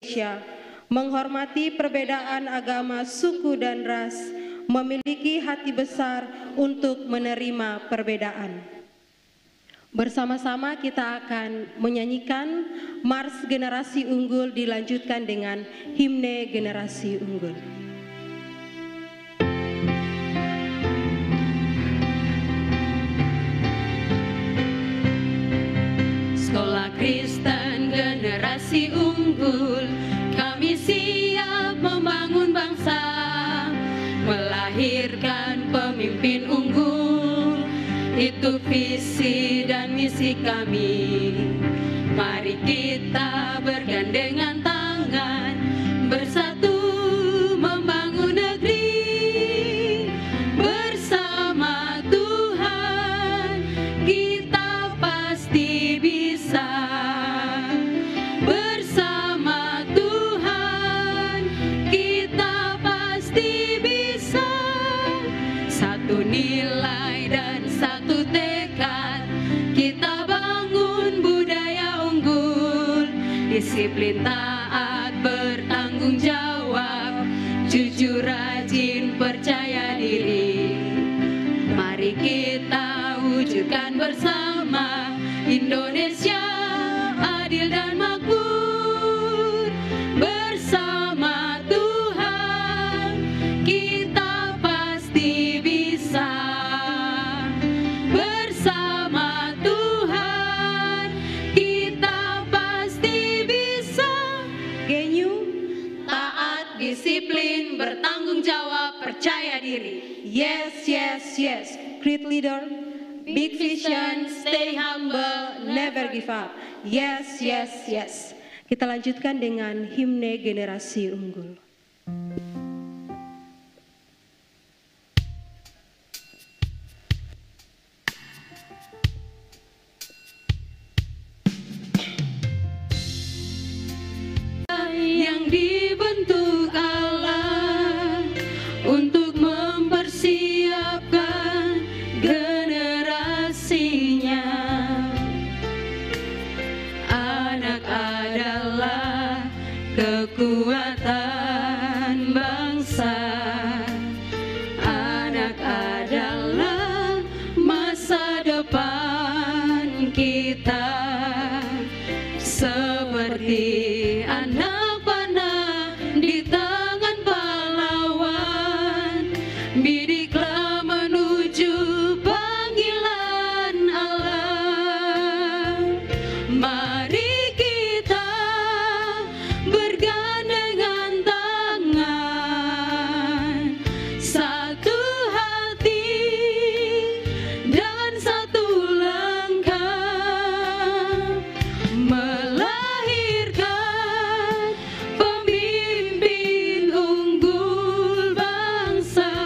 Indonesia, menghormati perbedaan agama, suku, dan ras, memiliki hati besar untuk menerima perbedaan. Bersama-sama kita akan menyanyikan Mars Generasi Unggul, dilanjutkan dengan Himne Generasi Unggul. Sekolah Kristen Generasi Unggul, kami siap membangun bangsa, melahirkan pemimpin unggul. Itu visi dan misi kami. Mari kita bergandengan tangan, bersatu membangun negeri. Bersama Tuhan kita pasti bisa. Bersama Tuhan kita pasti bisa. Satu nilai dan satu tekad, kita bangun budaya unggul. Disiplin, taat, bertanggung jawab, jujur, rajin, percaya diri. Mari kita wujudkan bersama Indonesia adil dan makmur. Bersama Tuhan kita pasti bisa. Bersama Tuhan kita pasti bisa. Genyu, Taat, disiplin, bertanggung jawab, percaya diri. yes, yes, yes. Great leader, big vision, stay humble, never give up. Yes, yes, yes. Kita lanjutkan dengan Himne Generasi Unggul. Yang dibentuk Allah untuk mempersiapkan generasinya. Anak adalah kekuatan bangsa. Anak adalah masa depan kita. Seperti anak panah di tangan pahlawan, bidiklah menuju panggilan Allah. Mari kita bergandengan tangan, satu hati dan satu langkah, melahirkan pemimpin unggul bangsa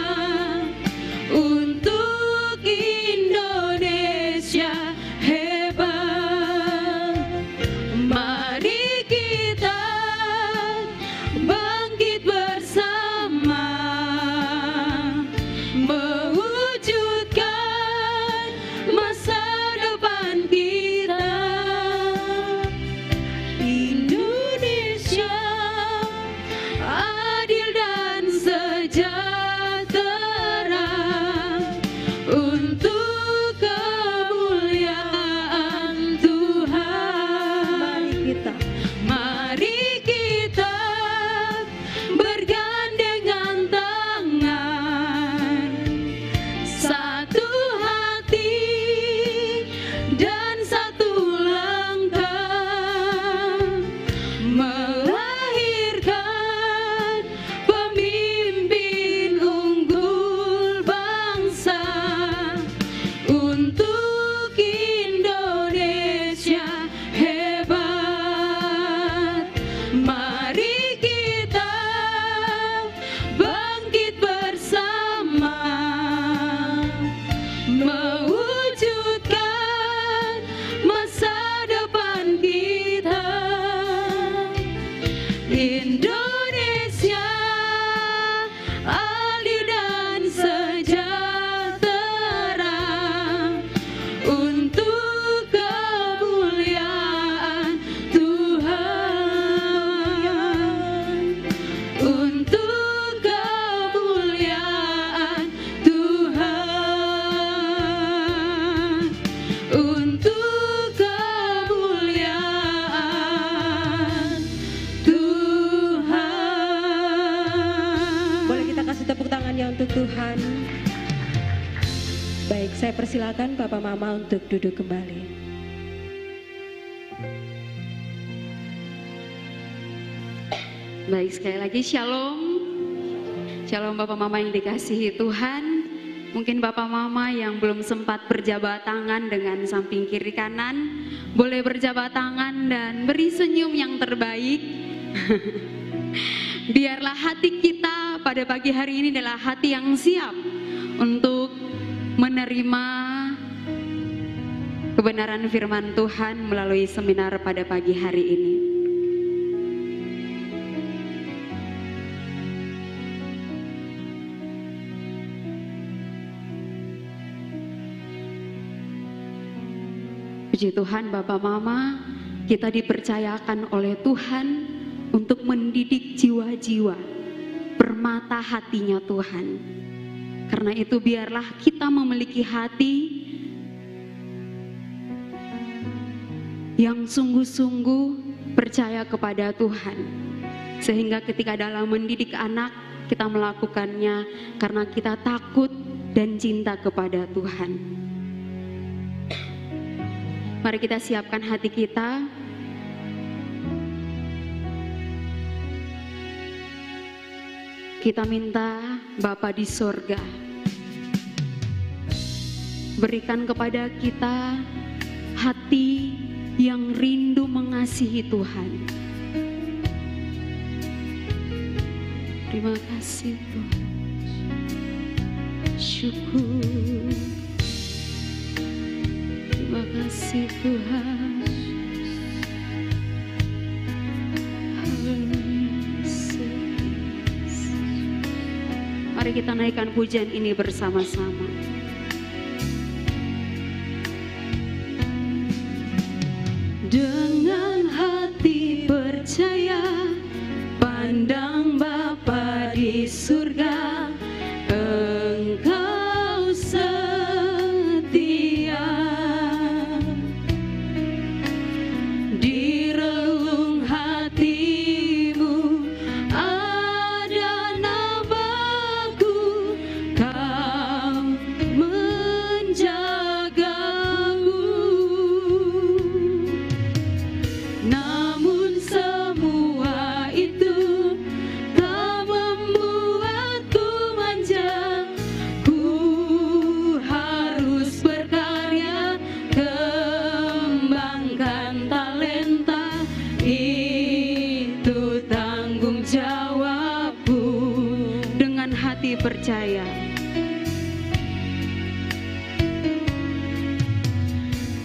untuk Indonesia hebat. Mari kita bangkit bersama, mewujudkan masa depan kita. Indonesia adil dan sejahtera untuk kemuliaan Tuhan. Mari kita Mari kita bergandengan tangan, satu hati dan satu langkah, melahirkan pemimpin unggul bangsa untuk Indonesia hebat. Mari kita bangkit bersama, mewujudkan masa depan kita. Indonesia adil dan sejahtera untuk kemuliaan Tuhan. Baik, saya persilakan Papa Mama untuk duduk kembali. Baik, sekali lagi Shalom. Shalom Bapak Mama yang dikasihi Tuhan. Mungkin Bapak Mama yang belum sempat berjabat tangan dengan samping kiri kanan, boleh berjabat tangan dan beri senyum yang terbaik. Biarlah hati kita pada pagi hari ini adalah hati yang siap untuk menerima kebenaran firman Tuhan melalui seminar pada pagi hari ini. Puji Tuhan Bapak Mama, kita dipercayakan oleh Tuhan untuk mendidik jiwa-jiwa, permata hatinya Tuhan. Karena itu biarlah kita memiliki hati yang sungguh-sungguh percaya kepada Tuhan. Sehingga ketika dalam mendidik anak, kita melakukannya karena kita takut dan cinta kepada Tuhan. Mari kita siapkan hati kita. Kita minta Bapa di sorga, berikan kepada kita hati yang rindu mengasihi Tuhan. Terima kasih Tuhan. Syukur. Terima kasih Tuhan. Mari kita naikkan pujian ini bersama-sama. Dengan hati percaya, pandang Bapa di surga, Engkau setia. Di relung hatimu ada namaku, Kau menjagaku. Namun semua itu tak membuatku manja. Ku harus berkarya, kembangkan talenta. Itu tanggung jawabku. Dengan hati percaya,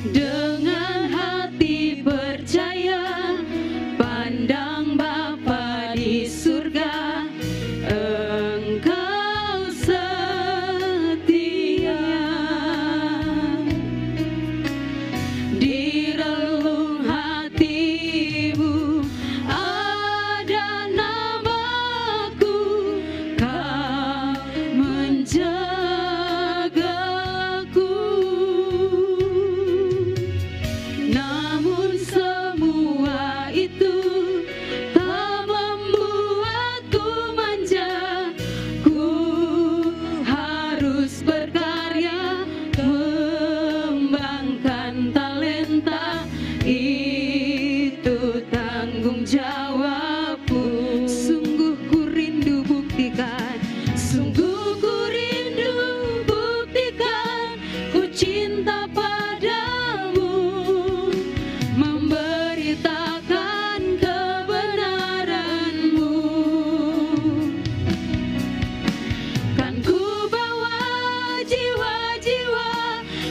dengan hati percaya, pandang Bapa di surga, Engkau setia. Di relung hatimu ada namaku, Kau menjagaku. Namun semua itu tak membuatku manja. Ku harus berkarya, kembangkan talenta. Itu tanggung jawabku. Sungguh ku rindu buktikan, sungguh ku rindu buktikan, ku cinta padamu, memberitakan kebenaranmu. Kan ku bawa jiwa-jiwa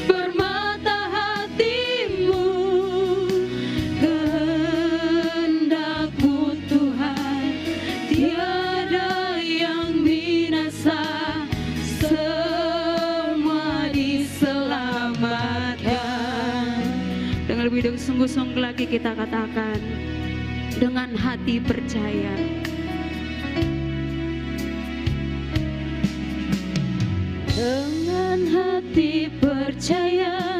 permata hatimu. Kehendakmu Tuhan, tiada yang binasa, semua diselamatkan. Dengan lebih sungguh-sungguh lagi kita katakan, dengan hati percaya. Dengan hati percaya,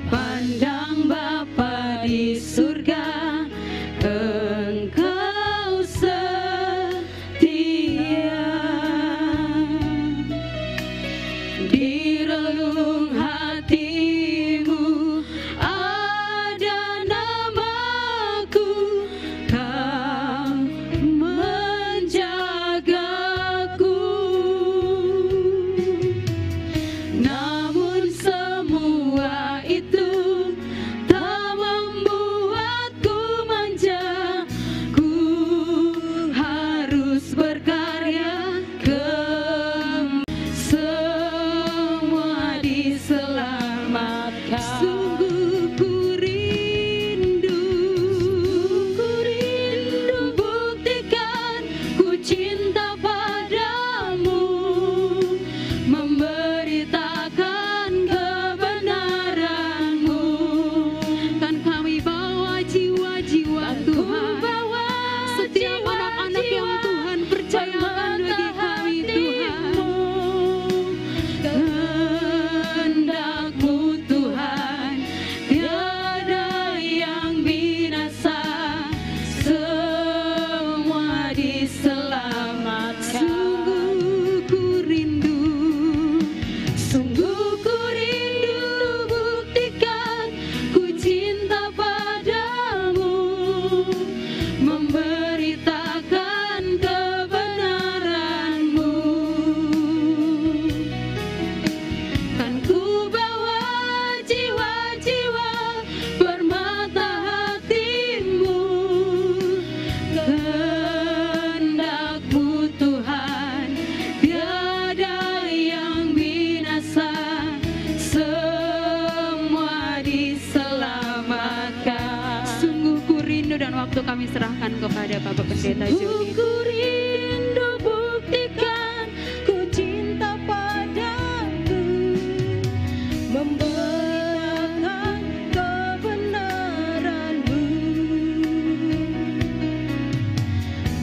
pandang Bapa di surga, Engkau setia. Di relung diselamatkan. Sungguh ku rindu, buktikan ku cinta padamu, memberitakan kebenaran-Mu. Kan kami bawa jiwa-jiwa Tuhan, setiap anak-anak yang Tuhan percayakan bagi kami Tuhan. Kehendak-Mu Tuhan, tiada yang binasa, semua diselamatkan. Sungguh ku rindu, buktikan ku cinta padamu, memberitakan kebenaran-Mu. Kan ku bawa jiwa-jiwa permata hati-Mu. Kehendak-Mu Tuhan, tiada yang binasa, semua diselamatkan. Sungguh ku rindu, dan waktu kami serahkan kepada Bapak Pendeta Joni. Sungguh ku rindu, buktikan ku cinta padamu, memberitakan kebenaran-Mu.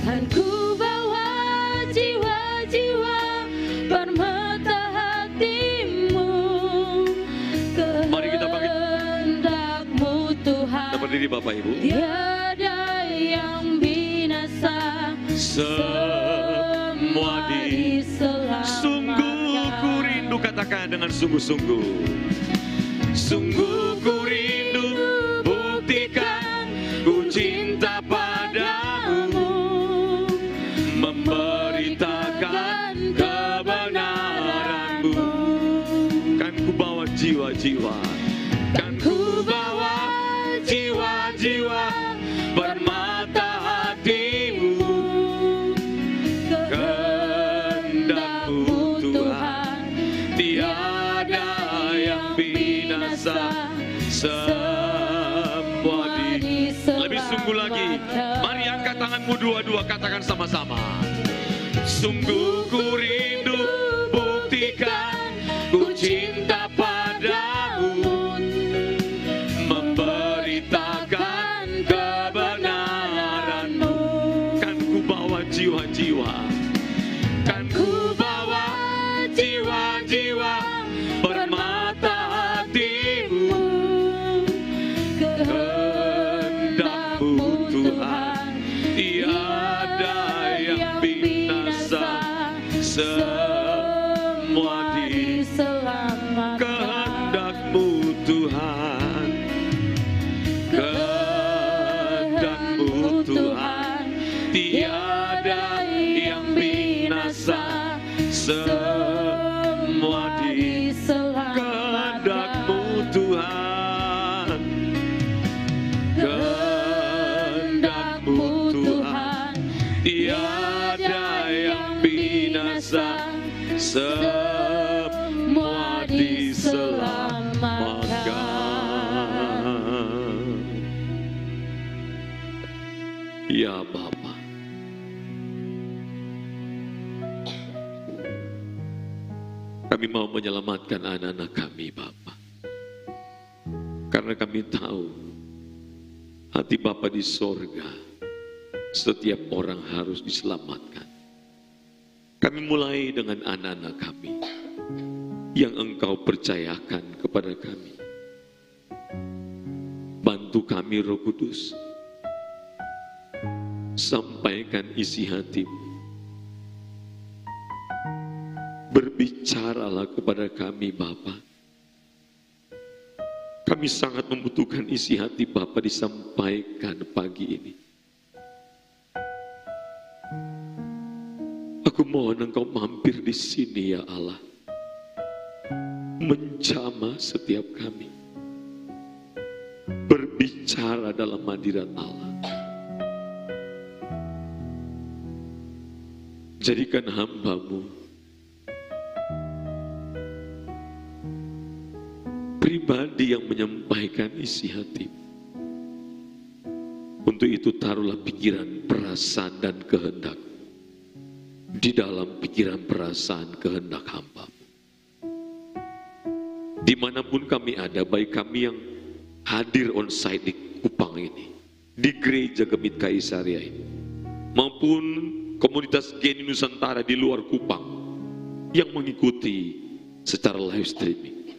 Kan ku bawa jiwa-jiwa permata hati-Mu. Mari kita bangkit. Kehendak-Mu Tuhan, Kita berdiri Bapak Ibu. tiada yang binasa, Semua diselamatkan. Sungguh ku rindu, katakan dengan sungguh-sungguh. Sungguh ku rindu, buktikan ku cinta padamu, memberitakan kebenaran-Mu. Kan ku bawa jiwa-jiwa, kan ku bawa jiwa-jiwa permata hati-Mu. Kehendak-Mu Tuhan, tiada yang binasa, semua lebih sungguh lagi. Mari angkat tanganmu dua-dua, katakan sama-sama. Sungguh ku rindu, buktikan ku cinta padamu, memberitakan kebenaran-Mu. Kan ku bawa jiwa-jiwa, kan ku bawa jiwa-jiwa permata hati-Mu. Kehendak-Mu Tuhan, tiada yang binasa, semua diselamatkan. Kehendak-Mu Tuhan, kehendak-Mu Tuhan, tiada yang binasa, semua diselamatkan. Kehendak-Mu Tuhan, kehendak-Mu Tuhan, tiada yang binasa, semua diselamatkan. Ya Bapa, kami mau menyelamatkan anak-anak kami Bapa, karena kami tahu hati Bapa di sorga, setiap orang harus diselamatkan. Kami mulai dengan anak-anak kami yang Engkau percayakan kepada kami. Bantu kami Roh Kudus, sampaikan isi hati-Mu. Berbicaralah kepada kami Bapa. Kami sangat membutuhkan isi hati Bapa disampaikan pagi ini. Aku mohon Engkau mampir di sini ya Allah, menjamah setiap kami, berbicara dalam hadirat Allah. Jadikan hamba-Mu pribadi yang menyampaikan isi hati. Untuk itu taruhlah pikiran, perasaan dan kehendak di dalam pikiran, perasaan, kehendak hamba. Dimanapun kami ada, baik kami yang hadir on-site di Kupang ini, di gereja Gemit Kaisaria ini, maupun komunitas GENI Nusantara di luar Kupang yang mengikuti secara live streaming.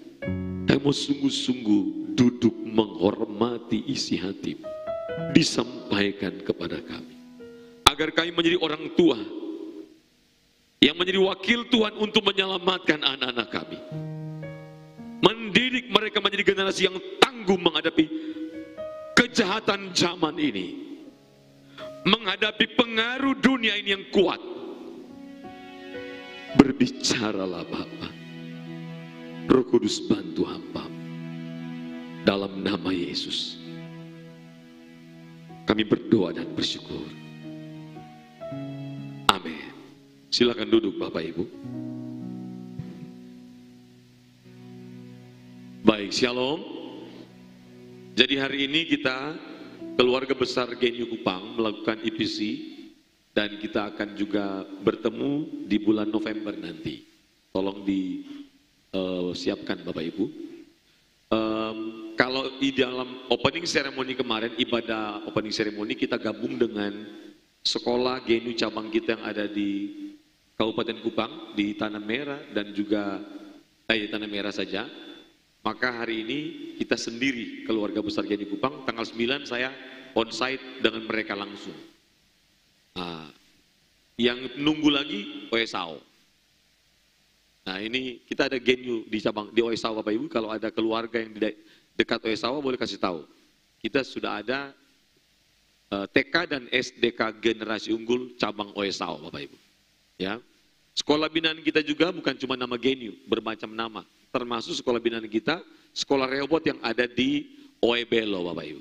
Kami mau sungguh-sungguh duduk menghormati isi hati disampaikan kepada kami, agar kami menjadi orang tua yang menjadi wakil Tuhan untuk menyelamatkan anak-anak kami, mendidik mereka menjadi generasi yang tangguh menghadapi kejahatan zaman ini, menghadapi pengaruh dunia ini yang kuat. Berbicaralah Bapa, Roh Kudus bantu hamba dalam nama Yesus. Kami berdoa dan bersyukur. Amin. Silakan duduk Bapak Ibu. Baik, shalom. Jadi hari ini kita keluarga besar GENI Kupang melakukan IPC, dan kita akan juga bertemu di bulan November nanti. Tolong disiapkan Bapak Ibu. Kalau di dalam opening ceremony kemarin, ibadah opening ceremony, kita gabung dengan sekolah GENI cabang kita yang ada di Kabupaten Kupang, di Tanah Merah dan juga Tanah Merah saja. Maka hari ini kita sendiri keluarga besar GENI Kupang, tanggal 9 saya on-site dengan mereka langsung. Nah, yang nunggu lagi OESAO. Nah ini kita ada GENI di cabang di OESAO Bapak Ibu. Kalau ada keluarga yang dekat OESAO boleh kasih tahu. Kita sudah ada TK dan SDK generasi unggul cabang OESAO Bapak Ibu. Ya, sekolah binaan kita juga bukan cuma nama GENI, bermacam nama. Termasuk sekolah binaan kita, sekolah Rehoboth yang ada di Oebelo Bapak Ibu.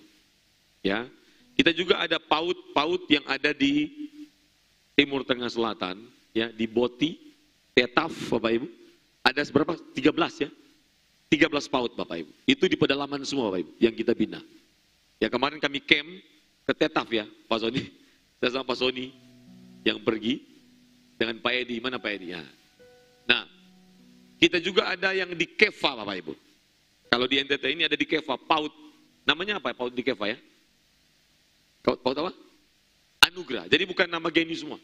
Ya, kita juga ada PAUD yang ada di Timur Tengah Selatan, ya, di Boti, Tetaf Bapak Ibu. Ada berapa? 13 ya. 13 PAUD Bapak Ibu. Itu di pedalaman semua Bapak Ibu yang kita bina. Ya, kemarin kami camp ke Tetaf ya, Pak Soni. Saya sama Pak Soni yang pergi dengan Pak Edi. Mana Pak Edi? Ya. Nah, kita juga ada yang di Keva Bapak Ibu. Kalau di NTT ini ada di Keva, PAUD. Namanya apa PAUD di Keva ya? PAUD apa? Anugerah. Jadi bukan nama GENI semua.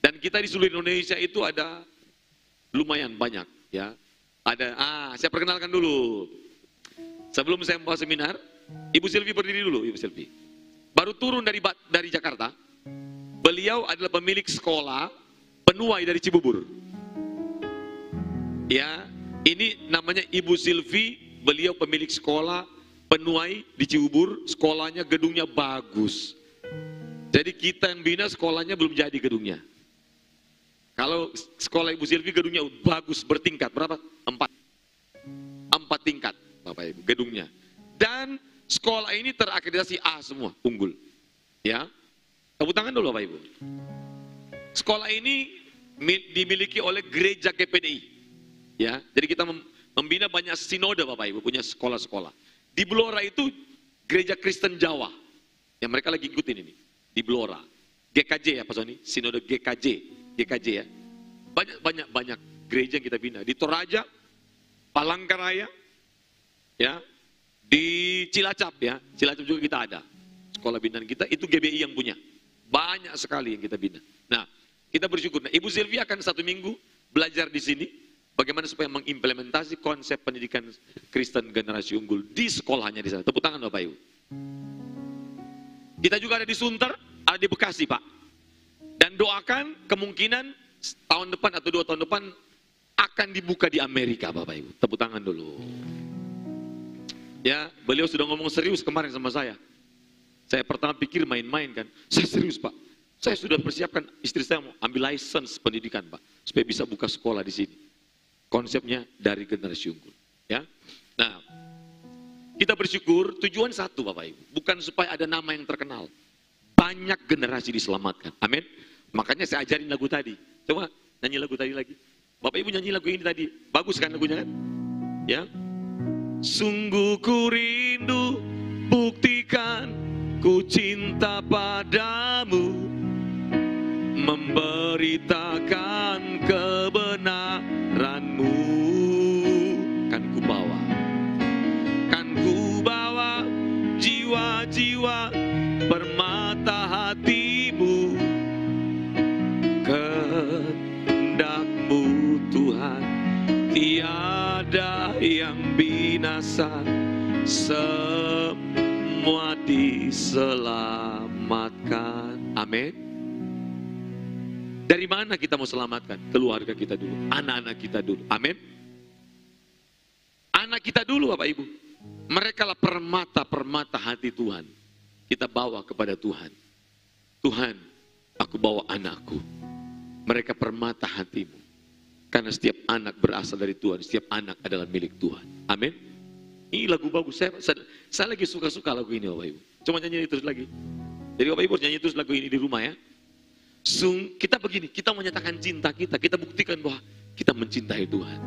Dan kita di seluruh Indonesia itu ada lumayan banyak ya. Ada, saya perkenalkan dulu. Sebelum saya membawa seminar, Ibu Silvi berdiri dulu, Ibu Silvi. Baru turun dari Jakarta. Beliau adalah pemilik sekolah penuai dari Cibubur. Ya, ini namanya Ibu Silvi, beliau pemilik sekolah penuai di Cibubur, sekolahnya gedungnya bagus. Jadi kita yang bina sekolahnya belum jadi gedungnya. Kalau sekolah Ibu Silvi gedungnya bagus, bertingkat, berapa? 4 tingkat Bapak Ibu gedungnya. Dan sekolah ini terakreditasi A semua, unggul. Ya, tepuk tangan dulu Bapak Ibu. Sekolah ini dimiliki oleh gereja GPDI. Ya, jadi kita membina banyak sinode Bapak Ibu, punya sekolah-sekolah. Di Blora itu gereja Kristen Jawa, yang mereka lagi ikutin ini. Di Blora, GKJ ya Pak Soni, sinode GKJ ya. Banyak gereja yang kita bina. Di Toraja, Palangkaraya, ya, di Cilacap ya, Cilacap juga kita ada. Sekolah binaan kita itu GBI yang punya. Banyak sekali yang kita bina. Nah, kita bersyukur. Nah, Ibu Silvi akan 1 minggu belajar di sini. Bagaimana supaya mengimplementasi konsep pendidikan Kristen generasi unggul di sekolahnya di sana. Tepuk tangan Bapak Ibu. Kita juga ada di Sunter, ada di Bekasi Pak. Dan doakan kemungkinan tahun depan atau 2 tahun depan akan dibuka di Amerika Bapak Ibu. Tepuk tangan dulu. Ya, beliau sudah ngomong serius kemarin sama saya. Saya pertama pikir main-main kan. Saya serius Pak. Saya sudah persiapkan, istri saya mau ambil license pendidikan Pak. Supaya bisa buka sekolah di sini. Konsepnya dari generasi unggul. Ya. Nah, kita bersyukur tujuan satu Bapak Ibu. Bukan supaya ada nama yang terkenal. Banyak generasi diselamatkan. Amin. Makanya saya ajarin lagu tadi. Coba nyanyi lagu tadi lagi. Bapak Ibu nyanyi lagu ini tadi. Bagus kan lagunya kan? Ya. Sungguh ku rindu, buktikan ku cinta padamu, memberitakan kebenaranmu. Kan ku bawa jiwa-jiwa permata hatimu, kehendakmu Tuhan, tiada yang binasa, semua diselamatkan. Amin. Dari mana kita mau selamatkan? Keluarga kita dulu, anak-anak kita dulu. Amin. Anak kita dulu Bapak Ibu. Mereka lah permata-permata hati Tuhan. Kita bawa kepada Tuhan. Tuhan, aku bawa anakku. Mereka permata hatimu. Karena setiap anak berasal dari Tuhan. Setiap anak adalah milik Tuhan. Amin. Ini lagu bagus. Saya lagi suka-suka lagu ini Bapak Ibu. Coba nyanyi terus lagi. Jadi Bapak Ibu nyanyi terus lagu ini di rumah ya. Kita begini, kita menyatakan cinta kita. Kita buktikan bahwa kita mencintai Tuhan.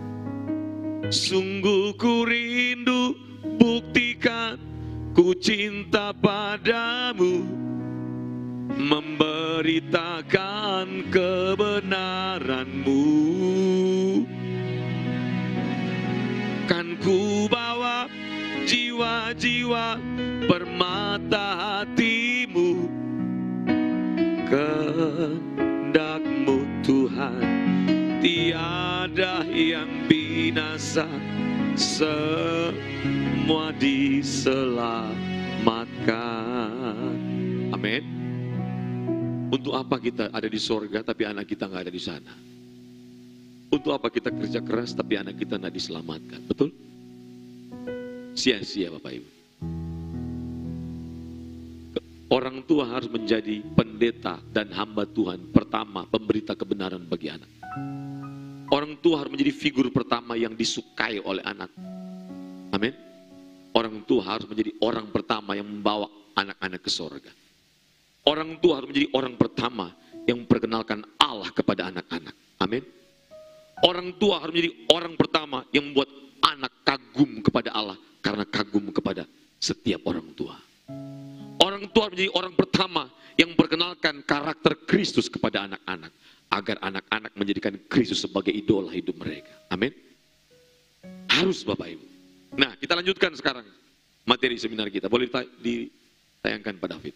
Sungguh ku rindu, buktikan ku cinta padamu, memberitakan kebenaranmu. Kan ku bawa jiwa-jiwa permata hatimu, kehendakmu Tuhan, tiada yang binasa, semua diselamatkan. Amin. Untuk apa kita ada di sorga tapi anak kita nggak ada di sana? Untuk apa kita kerja keras tapi anak kita nggak diselamatkan? Betul? Sia-sia Bapak Ibu. Orang tua harus menjadi pendeta dan hamba Tuhan pertama, pemberita kebenaran bagi anak. Orang tua harus menjadi figur pertama yang disukai oleh anak. Amin. Orang tua harus menjadi orang pertama yang membawa anak-anak ke sorga. Orang tua harus menjadi orang pertama yang memperkenalkan Allah kepada anak-anak. Amin. Orang tua harus menjadi orang pertama yang membuat anak kagum kepada Allah karena kagum kepada setiap orang tua. Orang tua menjadi orang pertama yang memperkenalkan karakter Kristus kepada anak-anak, agar anak-anak menjadikan Kristus sebagai idola hidup mereka. Amin. Harus Bapak Ibu. Nah, kita lanjutkan sekarang materi seminar kita. Boleh ditayangkan Pak David.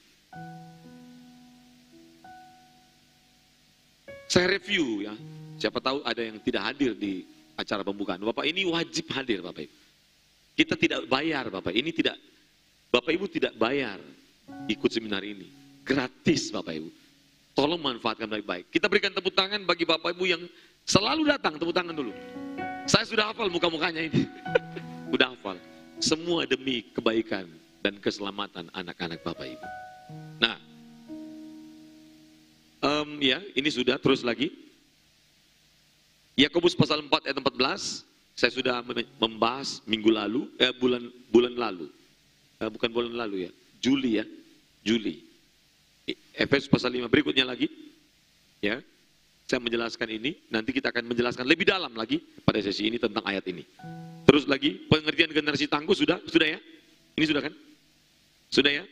Saya review ya. Siapa tahu ada yang tidak hadir di acara pembukaan. Bapak ini wajib hadir Bapak Ibu. Kita tidak bayar Bapak. Ini tidak, Bapak Ibu tidak bayar ikut seminar ini. Gratis Bapak Ibu. Tolong manfaatkan baik-baik. Kita berikan tepuk tangan bagi Bapak Ibu yang selalu datang. Tepuk tangan dulu. Saya sudah hafal muka-mukanya ini. Sudah hafal. Semua demi kebaikan dan keselamatan anak-anak Bapak Ibu. Nah, ya ini sudah, terus lagi. Yakobus pasal 4 ayat 14. Saya sudah membahas minggu lalu, bulan lalu. Bukan bulan lalu ya, Juli ya. Juli. Efesus pasal 5 berikutnya lagi. Ya. Saya menjelaskan ini, nanti kita akan menjelaskan lebih dalam lagi pada sesi ini tentang ayat ini. Terus lagi pengertian generasi tangguh sudah ya? Ini sudah kan? Sudah ya?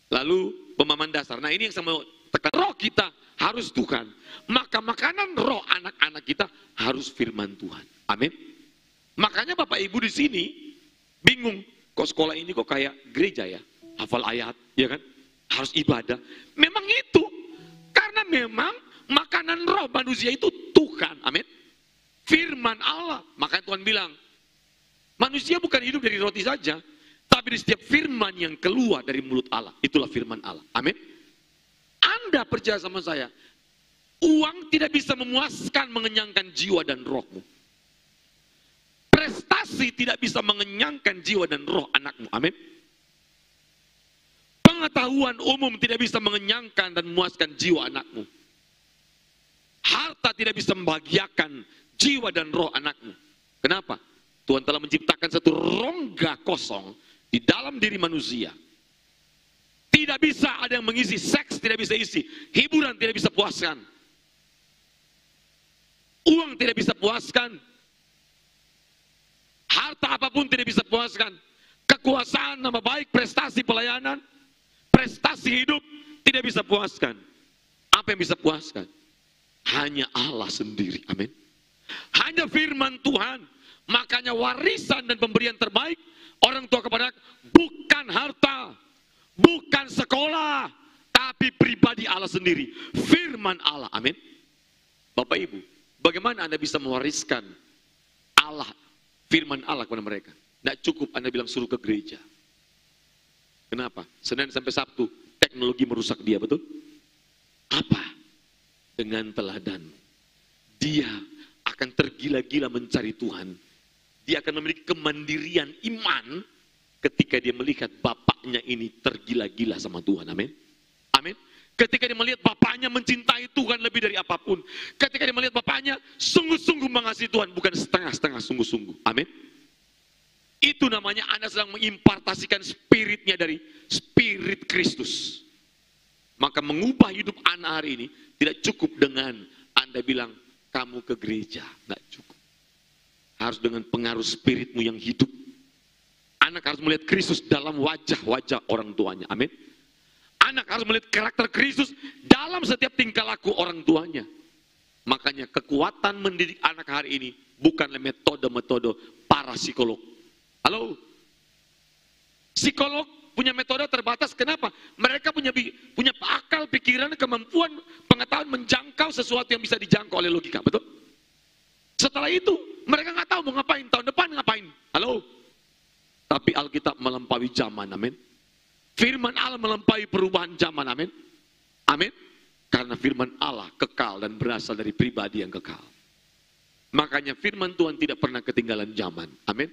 Lalu pemahaman dasar. Nah, ini yang saya mau tekan. Roh kita harus Tuhan. Maka makanan roh anak-anak kita harus firman Tuhan. Amin. Makanya Bapak Ibu di sini bingung, kok sekolah ini kok kayak gereja ya? Hafal ayat, ya kan? Harus ibadah. Memang itu. Karena memang makanan roh manusia itu Tuhan. Amin. Firman Allah. Makanya Tuhan bilang, manusia bukan hidup dari roti saja, tapi dari setiap firman yang keluar dari mulut Allah. Itulah firman Allah. Amin. Anda percaya sama saya, uang tidak bisa memuaskan, mengenyangkan jiwa dan rohmu. Prestasi tidak bisa mengenyangkan jiwa dan roh anakmu. Amin. Pengetahuan umum tidak bisa mengenyangkan dan memuaskan jiwa anakmu. Harta tidak bisa membahagiakan jiwa dan roh anakmu. Kenapa? Tuhan telah menciptakan satu rongga kosong di dalam diri manusia. Tidak bisa ada yang mengisi, seks tidak bisa isi, hiburan tidak bisa puaskan, uang tidak bisa puaskan, Harta apapun tidak bisa puaskan. Kekuasaan, nama baik, prestasi pelayanan, prestasi hidup tidak bisa puaskan. Apa yang bisa puaskan? Hanya Allah sendiri. Amin. Hanya firman Tuhan. Makanya warisan dan pemberian terbaik orang tua kepada anak bukan harta, bukan sekolah, tapi pribadi Allah sendiri. Firman Allah. Amin. Bapak Ibu, bagaimana Anda bisa mewariskan Allah, firman Allah kepada mereka? Tidak cukup Anda bilang suruh ke gereja. Kenapa? Senin sampai Sabtu teknologi merusak dia, betul? Apa? Dengan teladan. Dia akan tergila-gila mencari Tuhan. Dia akan memiliki kemandirian iman ketika dia melihat bapaknya ini tergila-gila sama Tuhan. Amin. Amin. Ketika dia melihat bapaknya mencintai Tuhan lebih dari apapun. Ketika dia melihat bapaknya sungguh-sungguh mengasihi Tuhan, bukan setengah-setengah, sungguh-sungguh. Amin. Itu namanya Anda sedang mengimpartasikan spiritnya dari spirit Kristus. Maka mengubah hidup Anda hari ini tidak cukup dengan Anda bilang kamu ke gereja. Tidak cukup. Harus dengan pengaruh spiritmu yang hidup. Anak harus melihat Kristus dalam wajah-wajah orang tuanya. Amin. Anak harus melihat karakter Kristus dalam setiap tingkah laku orang tuanya. Makanya kekuatan mendidik anak hari ini bukanlah metode-metode para psikolog. Halo? Psikolog punya metode terbatas. Kenapa? Mereka punya akal, pikiran, kemampuan, pengetahuan menjangkau sesuatu yang bisa dijangkau oleh logika. Betul? Setelah itu, mereka nggak tahu mau ngapain. Tahun depan ngapain? Halo? Tapi Alkitab melampaui zaman. Amin. Firman Allah melampaui perubahan zaman. Amin. Amin. Karena firman Allah kekal dan berasal dari pribadi yang kekal. Makanya firman Tuhan tidak pernah ketinggalan zaman. Amin.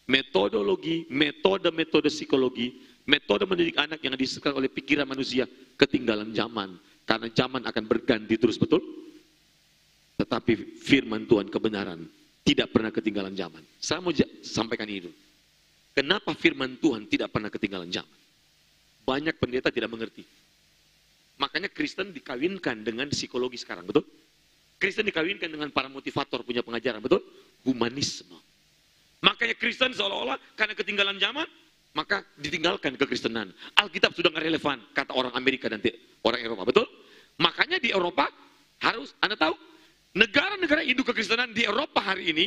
Metodologi, metode psikologi, metode mendidik anak yang disediakan oleh pikiran manusia ketinggalan zaman. Karena zaman akan berganti terus, betul? Tetapi firman Tuhan kebenaran tidak pernah ketinggalan zaman. Saya mau sampaikan itu. Kenapa firman Tuhan tidak pernah ketinggalan zaman? Banyak pendeta tidak mengerti. Makanya Kristen dikawinkan dengan psikologi sekarang, betul? Kristen dikawinkan dengan para motivator punya pengajaran, betul? Humanisme. Makanya Kristen seolah-olah karena ketinggalan zaman, maka ditinggalkan kekristenan. Alkitab sudah nggak relevan, kata orang Amerika dan orang Eropa, betul? Makanya di Eropa harus, Anda tahu, negara-negara induk kekristenan di Eropa hari ini,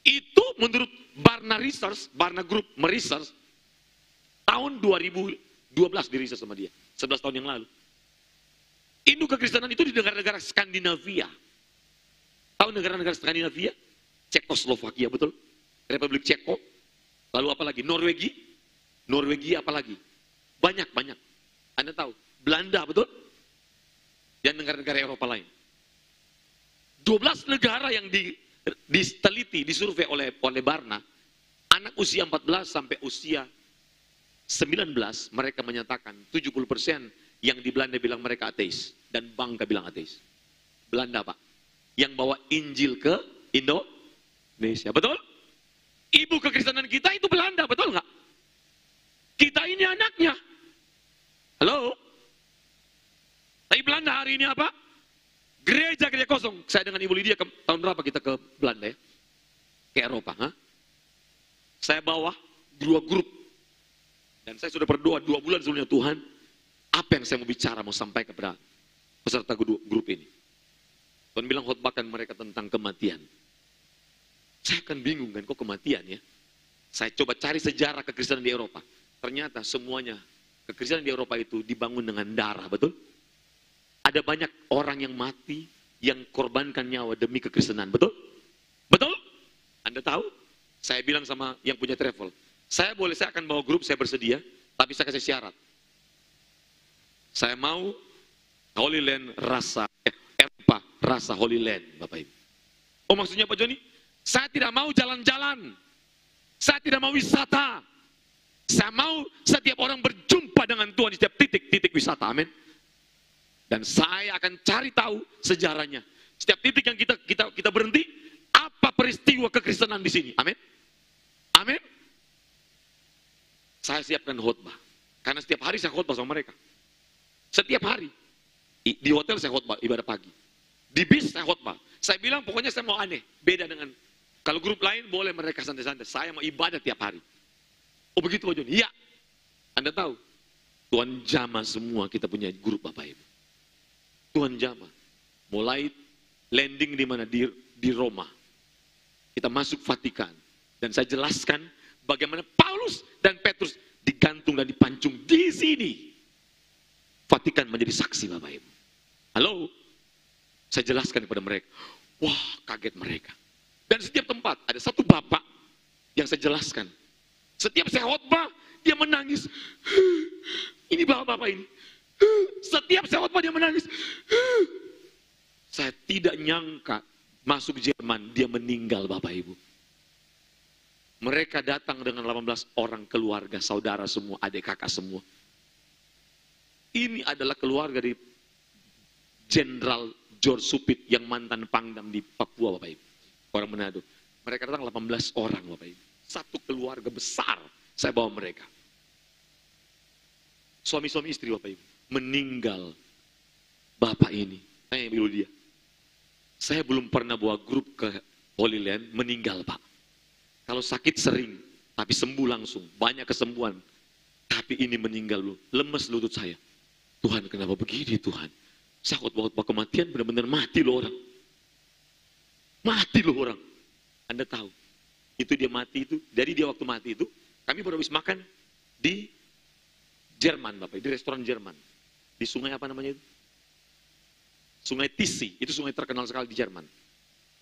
itu menurut Barna Group meresearch, tahun 2012 diriset sama dia, 11 tahun yang lalu. Induk kekristenan itu di negara-negara Skandinavia. Tahu negara-negara Skandinavia? Cekoslovakia, betul? Republik Ceko. Lalu apa lagi? Norwegia apa lagi? Banyak. Anda tahu? Belanda, betul? Dan negara-negara Eropa lain. 12 negara yang diteliti, disurvei oleh Barna, anak usia 14 sampai usia 19, mereka menyatakan 70% yang di Belanda bilang mereka ateis, dan bangga bilang ateis. Belanda, Pak, yang bawa Injil ke Indonesia, betul? Ibu kekristenan kita itu Belanda, betul nggak? Kita ini anaknya. Halo? Tapi Belanda hari ini apa? Gereja kosong. Saya dengan Ibu Lydia tahun berapa kita ke Belanda ya? Ke Eropa. Ha? Saya bawa 2 grup. Dan saya sudah berdoa 2 bulan sebelumnya, Tuhan, apa yang saya mau bicara, mau sampaikan kepada peserta grup ini. Tuhan bilang khotbahkan mereka tentang kematian. Saya akan bingung kan, kok kematian ya? Saya coba cari sejarah kekristenan di Eropa. Ternyata semuanya kekristenan di Eropa itu dibangun dengan darah, betul? Ada banyak orang yang mati, yang korbankan nyawa demi kekristenan, betul? Betul? Anda tahu? Saya bilang sama yang punya travel, saya akan bawa grup, saya bersedia, tapi saya kasih syarat. Saya mau Holy Land rasa, Eropa rasa Holy Land, Bapak Ibu. Oh maksudnya Pak Joni? Saya tidak mau jalan-jalan, saya tidak mau wisata, saya mau setiap orang berjumpa dengan Tuhan di setiap titik-titik wisata, amin. Dan saya akan cari tahu sejarahnya. Setiap titik yang kita berhenti, apa peristiwa kekristenan di sini, amin. Amin. Saya siapkan khotbah, karena setiap hari saya khotbah sama mereka. Setiap hari. Di hotel saya khotbah, ibadah pagi. Di bis saya khotbah. Saya bilang pokoknya saya mau aneh, beda dengan Kalau grup lain boleh mereka santai-santai. Saya mau ibadah tiap hari. Oh begitu Pak John? Iya. Anda tahu, Tuhan jamah semua kita punya grup Bapak Ibu. Tuhan jamah. Mulai landing di mana? Di Roma. Kita masuk Vatikan. Dan saya jelaskan bagaimana Paulus dan Petrus digantung dan dipancung di sini. Vatikan menjadi saksi Bapak Ibu. Halo? Saya jelaskan kepada mereka. Wah, kaget mereka. Dan setiap tempat ada satu bapak yang saya jelaskan. Setiap saya khotbah, dia menangis. Ini bapak-bapak ini. Setiap saya khotbah dia menangis. Saya tidak nyangka masuk Jerman, dia meninggal Bapak Ibu. Mereka datang dengan 18 orang keluarga, saudara semua, adik kakak semua. Ini adalah keluarga dari Jenderal George Supit yang mantan Pangdam di Papua Bapak Ibu. Orang Manado. Mereka datang 18 orang Bapak Ibu. Satu keluarga besar saya bawa mereka. Suami-suami istri Bapak Ibu. Meninggal Bapak ini. Tanya dulu dia. Saya belum pernah bawa grup ke Holy Land, meninggal Pak. Kalau sakit sering, tapi sembuh langsung. Banyak kesembuhan. Tapi ini meninggal loh. Lemes lutut saya. Tuhan kenapa begini Tuhan? Saya khotbah kematian benar-benar mati loh orang. Mati loh orang. Anda tahu. Itu dia mati itu. Jadi dia waktu mati itu, kami baru habis makan di Jerman Bapak. Di restoran Jerman. Di sungai apa namanya itu? Sungai Tisi. Itu sungai terkenal sekali di Jerman.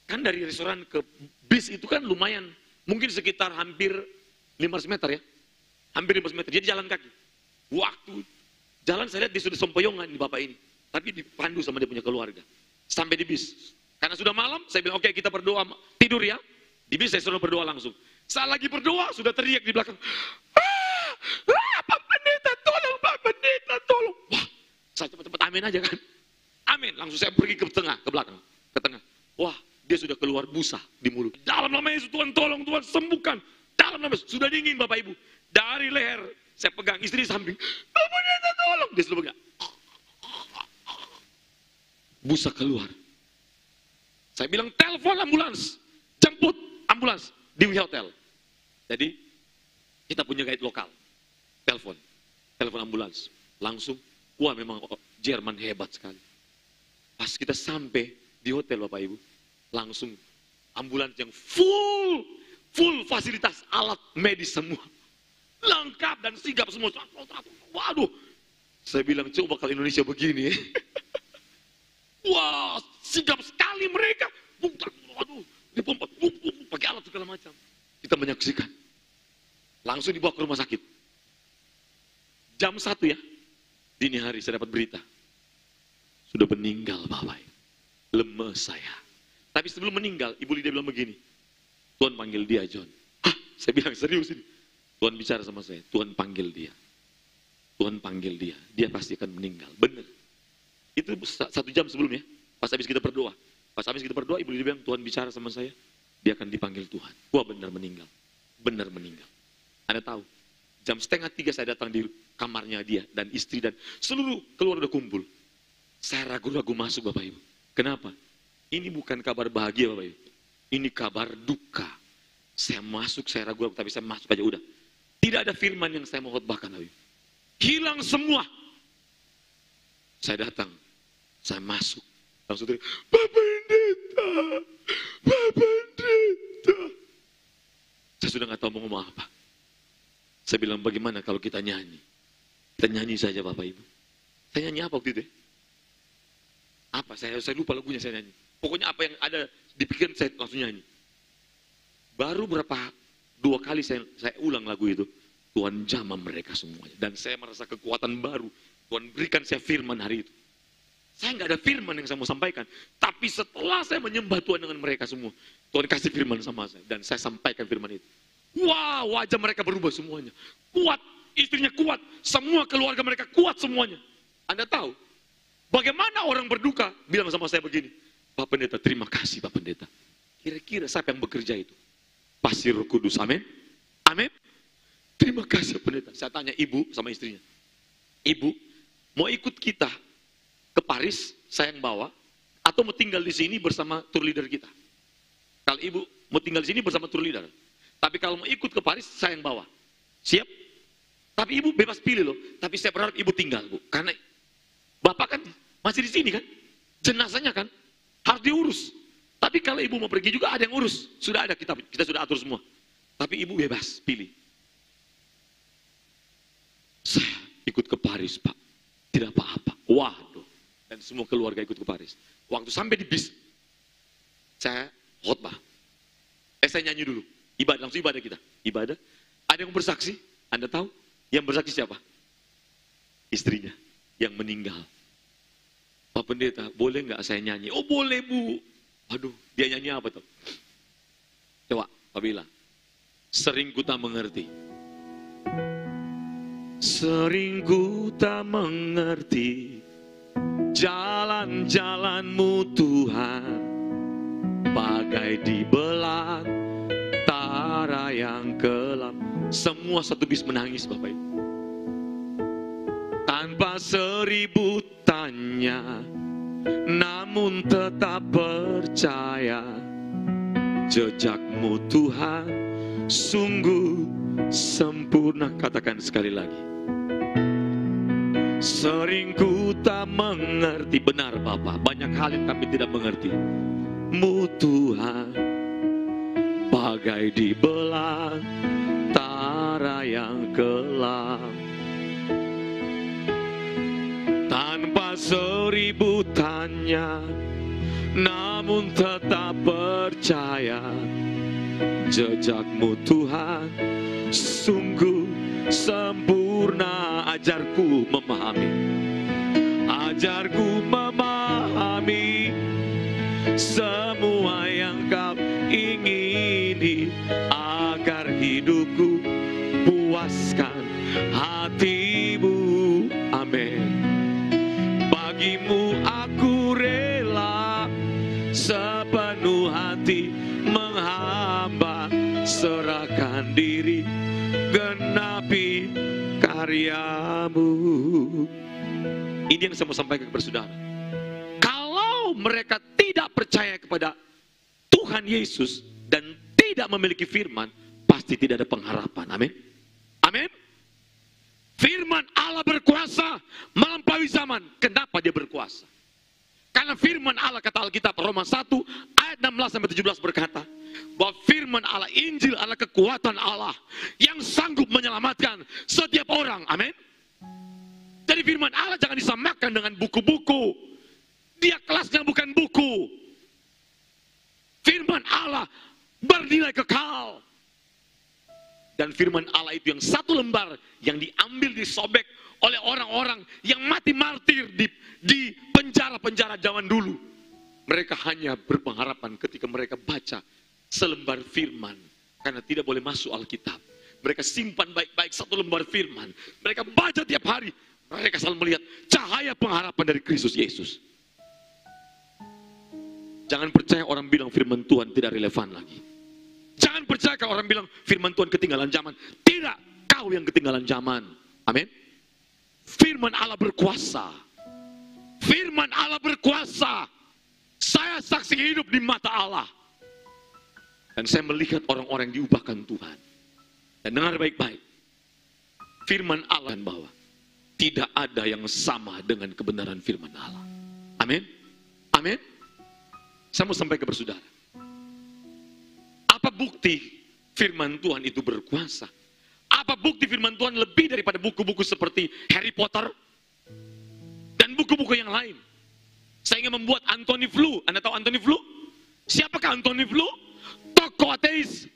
Kan dari restoran ke bis itu kan lumayan. Mungkin sekitar hampir 500 meter ya. Hampir 500 meter. Jadi jalan kaki. Waktu jalan saya lihat dia sudah sempoyongan di Bapak ini. Tapi dipandu sama dia punya keluarga. Sampai di bis. Karena sudah malam, saya bilang, oke, kita berdoa, tidur ya. Di bis saya suruh berdoa langsung. Saat lagi berdoa, sudah teriak di belakang. Pak Pendeta, tolong, Pak Pendeta, tolong. Wah, saya cepat-cepat amin aja kan. Amin, langsung saya pergi ke tengah, ke belakang, ke tengah. Wah, dia sudah keluar busa di mulut. Dalam nama Yesus, Tuhan tolong, Tuhan sembuhkan. Dalam nama Yesus, sudah dingin Bapak Ibu. Dari leher, saya pegang istri di samping. Pak Pendeta, tolong. Dia selalu pegang. Busa keluar. Saya bilang, telepon ambulans. Jemput ambulans di hotel. Jadi, kita punya guide lokal. Telepon ambulans. Langsung, wah memang Jerman hebat sekali. Pas kita sampai di hotel Bapak Ibu, langsung ambulans yang full fasilitas alat medis semua. Lengkap dan sigap semua. Waduh, saya bilang coba kalau Indonesia begini. Wah, sigap sekali mereka. Waduh, dipompa, pakai alat segala macam. Kita menyaksikan. Langsung dibawa ke rumah sakit. Jam 1 ya, dini hari saya dapat berita. Sudah meninggal Bapak. Lemes saya. Tapi sebelum meninggal, Ibu Lydia bilang begini. Tuhan panggil dia, John. Hah, saya bilang serius ini. Tuhan bicara sama saya, Tuhan panggil dia. Tuhan panggil dia, dia pasti akan meninggal. Benar. Itu 1 jam sebelumnya, pas habis kita berdoa. Pas habis kita berdoa, Ibu Lydia bilang, Tuhan bicara sama saya, dia akan dipanggil Tuhan. Wah benar meninggal. Benar meninggal. Anda tahu, jam 2:30 saya datang di kamarnya dia, dan istri, dan seluruh keluarga udah kumpul. Saya ragu-ragu masuk Bapak Ibu. Kenapa? Ini bukan kabar bahagia Bapak Ibu. Ini kabar duka. Saya masuk, saya ragu-ragu, tapi saya masuk aja udah. Tidak ada firman yang saya mau khotbahkan Bapak Ibu. Hilang semua. Saya datang. Saya masuk, langsung teriak, Bapak Pendeta, Bapak Pendeta. Saya sudah nggak tahu mau ngomong apa. Saya bilang, bagaimana kalau kita nyanyi? Kita nyanyi saja Bapak Ibu. Saya nyanyi apa waktu itu? Apa? Saya lupa lagunya saya nyanyi. Pokoknya apa yang ada di pikiran saya langsung nyanyi. Baru 2 kali saya ulang lagu itu. Tuhan jamah mereka semuanya. Dan saya merasa kekuatan baru. Tuhan berikan saya firman hari itu. Saya nggak ada firman yang saya mau sampaikan. Tapi setelah saya menyembah Tuhan dengan mereka semua, Tuhan kasih firman sama saya. Dan saya sampaikan firman itu. Wah, wajah mereka berubah semuanya. Kuat, istrinya kuat. Semua keluarga mereka kuat semuanya. Anda tahu, bagaimana orang berduka bilang sama saya begini, Pak Pendeta, terima kasih Pak Pendeta. Kira-kira siapa yang bekerja itu? Pasti Roh Kudus, amin? Amin? Terima kasih Pak Pendeta. Saya tanya ibu sama istrinya. Ibu, mau ikut kita ke Paris, saya yang bawa, atau mau tinggal di sini bersama tour leader kita? Kalau ibu mau tinggal di sini bersama tour leader. Tapi kalau mau ikut ke Paris, saya yang bawa. Siap? Tapi ibu bebas pilih loh. Tapi saya berharap ibu tinggal, Bu. Karena bapak kan masih di sini kan. Jenazahnya kan harus diurus. Tapi kalau ibu mau pergi juga ada yang urus. Sudah ada, kita sudah atur semua. Tapi ibu bebas pilih. Saya ikut ke Paris, Pak. Tidak apa-apa. Waduh. Dan semua keluarga ikut ke Paris. Waktu sampai di bis, saya khotbah. Saya nyanyi dulu. Ibadah, langsung ibadah kita. Ibadah. Ada yang bersaksi? Anda tahu? Yang bersaksi siapa? Istrinya yang meninggal. Pak Pendeta, boleh nggak saya nyanyi? Oh boleh, Bu. Aduh, dia nyanyi apa tuh? Coba, Pak bilang. Sering ku tak mengerti. Sering ku tak mengerti jalan-jalan-Mu Tuhan, bagai di belantara yang kelam. Semua satu bis menangis, Bapak Ibu. Tanpa 1000 tanya, namun tetap percaya, jejak-Mu Tuhan sungguh sempurna. Katakan sekali lagi. Sering ku tak mengerti. Benar Bapak, banyak hal yang kami tidak mengerti. Mu Tuhan, bagai di belantara yang kelam. Tanpa 1000 tanya, namun tetap percaya, jejak-Mu Tuhan sungguh sempurna. Ajarku memahami, ajarku memahami semua yang Kau ingini, agar hidupku puaskan hati-Mu. Amin. Bagimu aku rela sepenuh hati menghamba, serahkan diri, genapi karya-Mu. Ini yang saya mau sampaikan kepada saudara. Kalau mereka tidak percaya kepada Tuhan Yesus dan tidak memiliki firman, pasti tidak ada pengharapan. Amin. Amin. Firman Allah berkuasa melampaui zaman. Kenapa dia berkuasa? Karena firman Allah, kata Alkitab Roma 1 ayat 16-17 berkata bahwa firman Allah, Injil adalah kekuatan Allah yang sanggup menyelamatkan setiap orang. Amin. Jadi firman Allah jangan disamakan dengan buku-buku. Dia kelasnya bukan buku. Firman Allah bernilai kekal. Dan firman Allah itu yang satu lembar yang diambil, disobek oleh orang-orang yang mati martir di penjara-penjara zaman dulu. Mereka hanya berpengharapan ketika mereka baca selembar firman. Karena tidak boleh masuk Alkitab. Mereka simpan baik-baik satu lembar firman. Mereka baca tiap hari. Mereka selalu melihat cahaya pengharapan dari Kristus Yesus. Jangan percaya orang bilang firman Tuhan tidak relevan lagi. Jangan percaya kalau orang bilang firman Tuhan ketinggalan zaman. Tidak, kau yang ketinggalan zaman. Amin. Firman Allah berkuasa. Firman Allah berkuasa. Saya saksi hidup di mata Allah. Dan saya melihat orang-orang yang diubahkan Tuhan. Dan dengar baik-baik. Firman Allah bahwa tidak ada yang sama dengan kebenaran firman Allah. Amin. Amin. Saya mau sampai kepada saudara. Apa bukti firman Tuhan itu berkuasa? Apa bukti firman Tuhan lebih daripada buku-buku seperti Harry Potter dan buku-buku yang lain? Saya ingin membuat Anthony Flew. Anda tahu Anthony Flew? Siapakah Anthony Flew? Tokoh ateis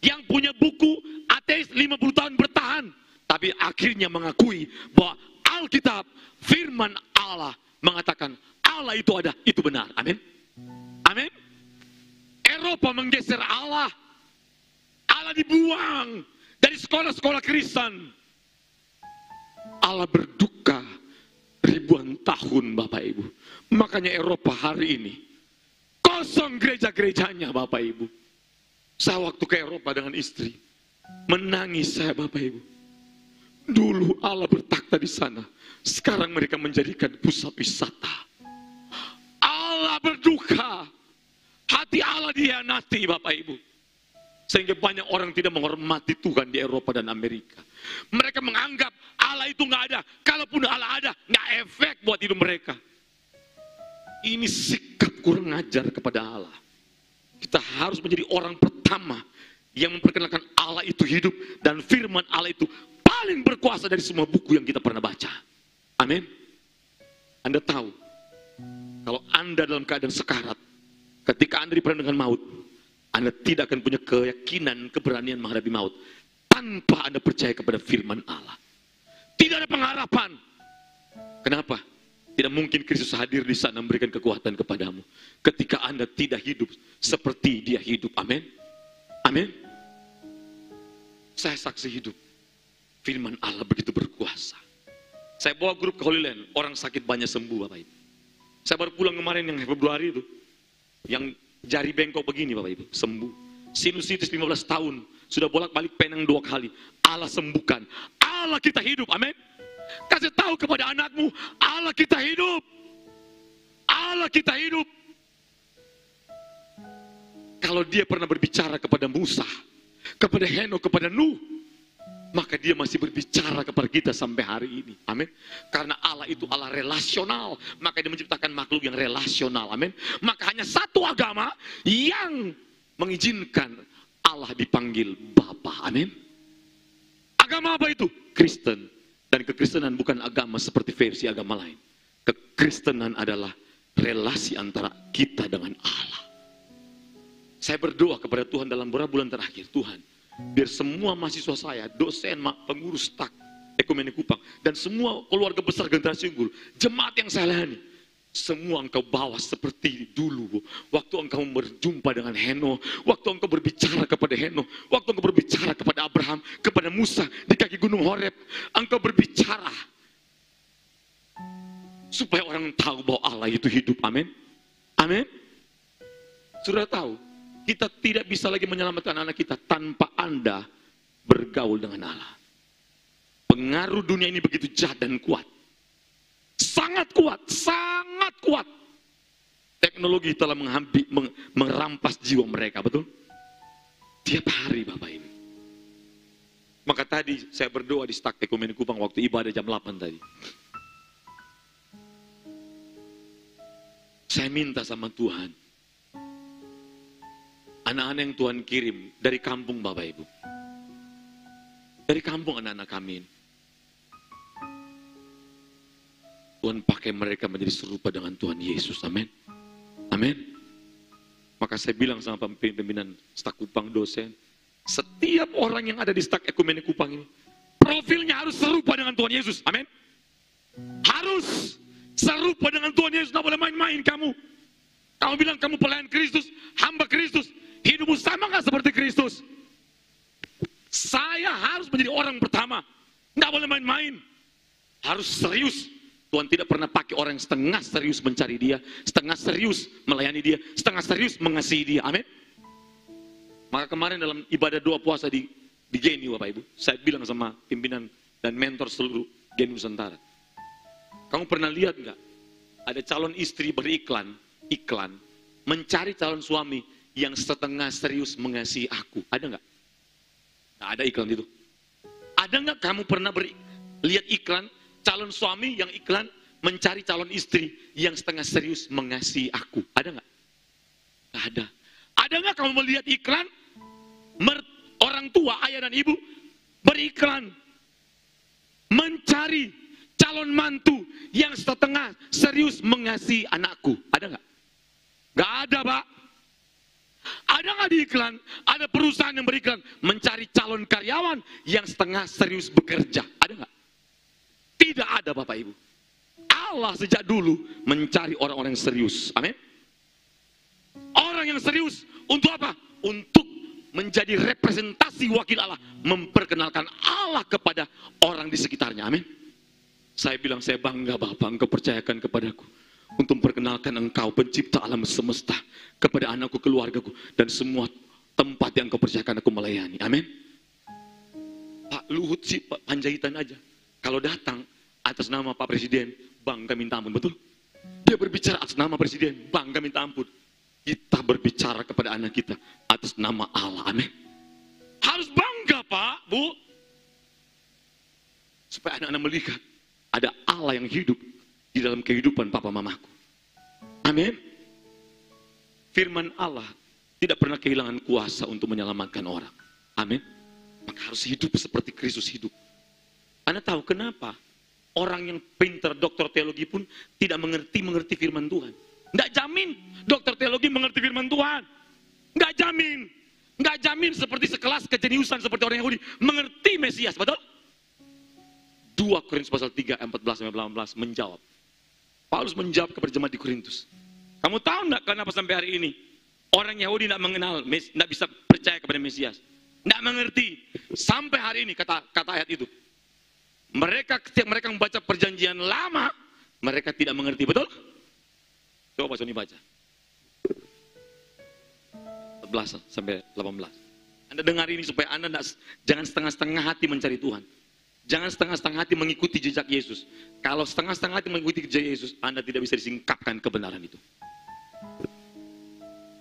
yang punya buku ateis 50 tahun bertahan, tapi akhirnya mengakui bahwa Alkitab, firman Allah mengatakan Allah itu ada, itu benar. Amin. Amin. Eropa menggeser Allah. Allah dibuang dari sekolah-sekolah Kristen. Allah berduka ribuan tahun, Bapak Ibu. Makanya Eropa hari ini kosong gereja-gerejanya, Bapak Ibu. Saya waktu ke Eropa dengan istri, menangis saya, Bapak Ibu. Dulu Allah bertakhta di sana, sekarang mereka menjadikan pusat wisata. Allah berduka, hati Allah dihianati, Bapak Ibu. Sehingga banyak orang tidak menghormati Tuhan di Eropa dan Amerika. Mereka menganggap Allah itu nggak ada. Kalaupun Allah ada, nggak efek buat hidup mereka. Ini sikap kurang ajar kepada Allah. Kita harus menjadi orang pertama yang memperkenalkan Allah itu hidup. Dan firman Allah itu paling berkuasa dari semua buku yang kita pernah baca. Amin. Anda tahu, kalau Anda dalam keadaan sekarat, ketika Anda diperhadapkan dengan maut, Anda tidak akan punya keyakinan, keberanian menghadapi maut tanpa Anda percaya kepada firman Allah. Tidak ada pengharapan. Kenapa? Tidak mungkin Kristus hadir di sana memberikan kekuatan kepadamu ketika Anda tidak hidup seperti Dia hidup. Amin. Amin. Saya saksi hidup. Firman Allah begitu berkuasa. Saya bawa grup ke Holy Land, orang sakit banyak sembuh, Bapak Ibu. Saya baru pulang kemarin yang Februari itu, yang jari bengkok begini, Bapak Ibu, sembuh. Sinusitis 15 tahun, sudah bolak-balik penang 2 kali. Allah sembuhkan. Allah kita hidup, amin. Kasih tahu kepada anakmu, Allah kita hidup. Allah kita hidup. Kalau dia pernah berbicara kepada Musa, kepada Henokh, kepada Nuh, maka dia masih berbicara kepada kita sampai hari ini. Amin. Karena Allah itu Allah relasional, maka dia menciptakan makhluk yang relasional. Amin. Maka hanya satu agama yang mengizinkan Allah dipanggil Bapa. Amin. Agama apa itu? Kristen. Dan kekristenan bukan agama seperti versi agama lain. Kekristenan adalah relasi antara kita dengan Allah. Saya berdoa kepada Tuhan dalam beberapa bulan terakhir, Tuhan, biar semua mahasiswa saya, dosen, pengurus STAK, Ekumenik Kupang, dan semua keluarga besar generasi unggul, jemaat yang saya layani, semua engkau bawa seperti dulu. Waktu engkau berjumpa dengan Henokh, waktu engkau berbicara kepada Henokh, waktu engkau berbicara kepada Abraham, kepada Musa di kaki gunung Horeb, engkau berbicara supaya orang tahu bahwa Allah itu hidup. Amin. Amin. Sudah tahu, kita tidak bisa lagi menyelamatkan anak kita tanpa Anda bergaul dengan Allah. Pengaruh dunia ini begitu jahat dan kuat. Sangat kuat, sangat kuat. Teknologi telah merampas jiwa mereka, betul? Tiap hari, Bapak Ibu. Maka tadi saya berdoa di STAK Ekumenik Kupang waktu ibadah jam 8 tadi. Saya minta sama Tuhan, anak-anak yang Tuhan kirim dari kampung, Bapak Ibu. Dari kampung anak-anak kami. Tuhan pakai mereka menjadi serupa dengan Tuhan Yesus. Amin. Amin. Maka saya bilang sama pimpinan STAK Kupang, dosen, setiap orang yang ada di STAK Ekumenik Kupang ini, profilnya harus serupa dengan Tuhan Yesus. Amin. Harus serupa dengan Tuhan Yesus. Tidak boleh main-main kamu. Kamu bilang kamu pelayan Kristus, hamba Kristus, hidupmu sama nggak seperti Kristus? Saya harus menjadi orang pertama. Nggak boleh main-main. Harus serius. Tuhan tidak pernah pakai orang yang setengah serius mencari Dia, setengah serius melayani Dia, setengah serius mengasihi Dia. Amin. Maka kemarin dalam ibadah doa puasa di Geni, Bapak Ibu, saya bilang sama pimpinan dan mentor seluruh Geni Nusantara, kamu pernah lihat nggak ada calon istri beriklan, mencari calon suami yang setengah serius mengasihi aku? Ada nggak? Nah, ada iklan itu. Ada nggak kamu pernah lihat iklan calon suami yang iklan mencari calon istri yang setengah serius mengasihi aku? Ada nggak? Nggak ada. Ada nggak kamu melihat iklan orang tua, ayah dan ibu beriklan mencari calon mantu yang setengah serius mengasihi anakku? Ada nggak? Nggak ada, Pak. Ada nggak di iklan? Ada perusahaan yang beriklan mencari calon karyawan yang setengah serius bekerja? Ada nggak? Tidak ada, Bapak Ibu. Allah sejak dulu mencari orang-orang yang serius. Amin. Orang yang serius untuk apa? Untuk menjadi representasi wakil Allah, memperkenalkan Allah kepada orang di sekitarnya. Amin. Saya bilang, saya bangga Bapak, Engkau percayakan kepadaku untuk memperkenalkan Engkau pencipta alam semesta kepada anakku, keluargaku, dan semua tempat yang Engkau percayakan aku melayani. Amin. Pak Luhut sih Panjaitan aja, kalau datang atas nama Pak Presiden, bangga minta ampun, betul? Dia berbicara atas nama Presiden, bangga minta ampun. Kita berbicara kepada anak kita atas nama Allah. Amin. Pak, Bu? Supaya anak-anak melihat ada Allah yang hidup di dalam kehidupan papa mamaku. Amin. Firman Allah tidak pernah kehilangan kuasa untuk menyelamatkan orang. Amin. Maka harus hidup seperti Kristus hidup. Anda tahu kenapa orang yang pintar dokter teologi pun tidak mengerti firman Tuhan? Nggak jamin dokter teologi mengerti firman Tuhan. Nggak jamin. Nggak jamin seperti sekelas kejeniusan seperti orang Yahudi mengerti Mesias, betul? 2 Korintus pasal 3, 14-18 menjawab. Paulus menjawab kepada jemaat di Korintus. Kamu tahu enggak kenapa sampai hari ini orang Yahudi tidak mengenal, tidak bisa percaya kepada Mesias? Tidak mengerti. Sampai hari ini kata ayat itu. Mereka ketika mereka membaca perjanjian lama, mereka tidak mengerti, betul? Coba Pak Sony baca. 14 sampai 18. Anda dengar ini supaya Anda jangan setengah-setengah hati mencari Tuhan. Jangan setengah-setengah hati mengikuti jejak Yesus. Kalau setengah-setengah hati mengikuti jejak Yesus, Anda tidak bisa disingkapkan kebenaran itu.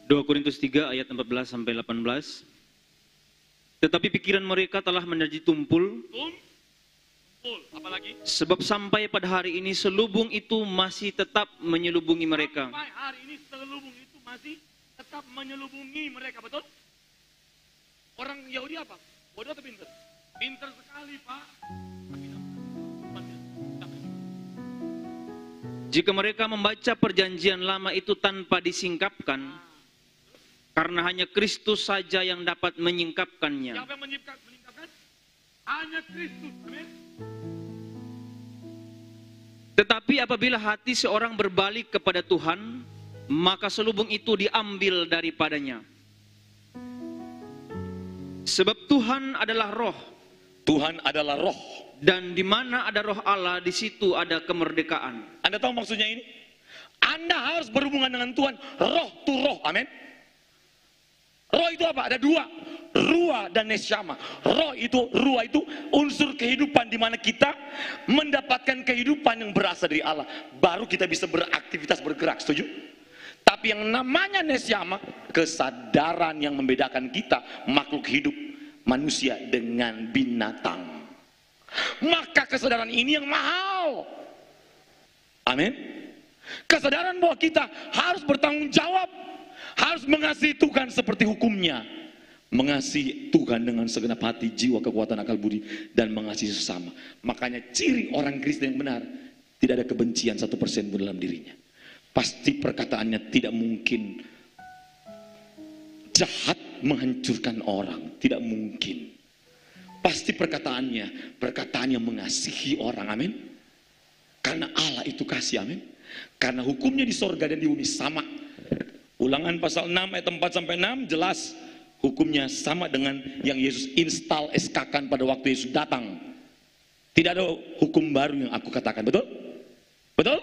2 Korintus 3 ayat 14 sampai 18. Tetapi pikiran mereka telah menjadi tumpul. Apalagi? Sebab sampai pada hari ini selubung itu masih tetap menyelubungi mereka. Sampai hari ini selubung itu masih tetap menyelubungi mereka, betul? Orang Yahudi apa? Bodoh atau pintar? Pintar sekali, Pak. Jika mereka membaca perjanjian lama itu tanpa disingkapkan, karena hanya Kristus saja yang dapat menyingkapkannya. Siapa yang menyingkapkan? Hanya Kristus. Amin. Tetapi apabila hati seorang berbalik kepada Tuhan, maka selubung itu diambil daripadanya. Sebab Tuhan adalah roh. Tuhan adalah roh. Dan di mana ada roh Allah, di situ ada kemerdekaan. Anda tahu maksudnya ini? Anda harus berhubungan dengan Tuhan. Roh tu roh. Amin. Roh itu apa? Ada 2. Ruah dan nesyama. Ruah itu unsur kehidupan di mana kita mendapatkan kehidupan yang berasal dari Allah. Baru kita bisa beraktivitas bergerak. Setuju? Tapi yang namanya nesyama, kesadaran yang membedakan kita makhluk hidup manusia dengan binatang. Maka kesadaran ini yang mahal. Amin. Kesadaran bahwa kita harus bertanggung jawab, harus mengasihi Tuhan seperti hukumnya, mengasihi Tuhan dengan segenap hati, jiwa, kekuatan, akal budi, dan mengasihi sesama. Makanya ciri orang Kristen yang benar, tidak ada kebencian 1% pun dalam dirinya. Pasti perkataannya tidak mungkin jahat menghancurkan orang, tidak mungkin. Pasti perkataannya yang mengasihi orang, amin. Karena Allah itu kasih, amin. Karena hukumnya di sorga dan di bumi sama. Ulangan pasal 6 ayat 4-6 jelas hukumnya sama dengan yang Yesus install SK-kan pada waktu Yesus datang. Tidak ada hukum baru yang aku katakan, betul? Betul?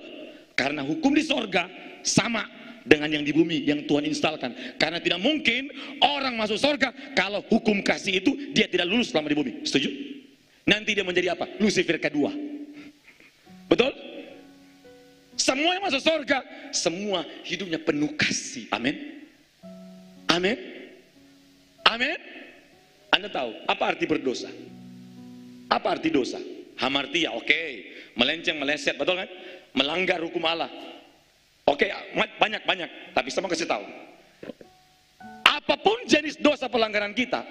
Karena hukum di sorga sama dengan yang di bumi yang Tuhan instalkan. Karena tidak mungkin orang masuk sorga kalau hukum kasih itu dia tidak lulus selama di bumi. Setuju? Nanti dia menjadi apa? Lucifer kedua. Betul? Semua yang masuk sorga, semua hidupnya penuh kasih. Amin. Amin. Amin. Anda tahu apa arti berdosa? Apa arti dosa? Hamartia, oke. Melenceng, meleset, betul kan? Melanggar hukum Allah. Oke, banyak. Tapi saya mau kasih tahu. Apapun jenis dosa pelanggaran kita,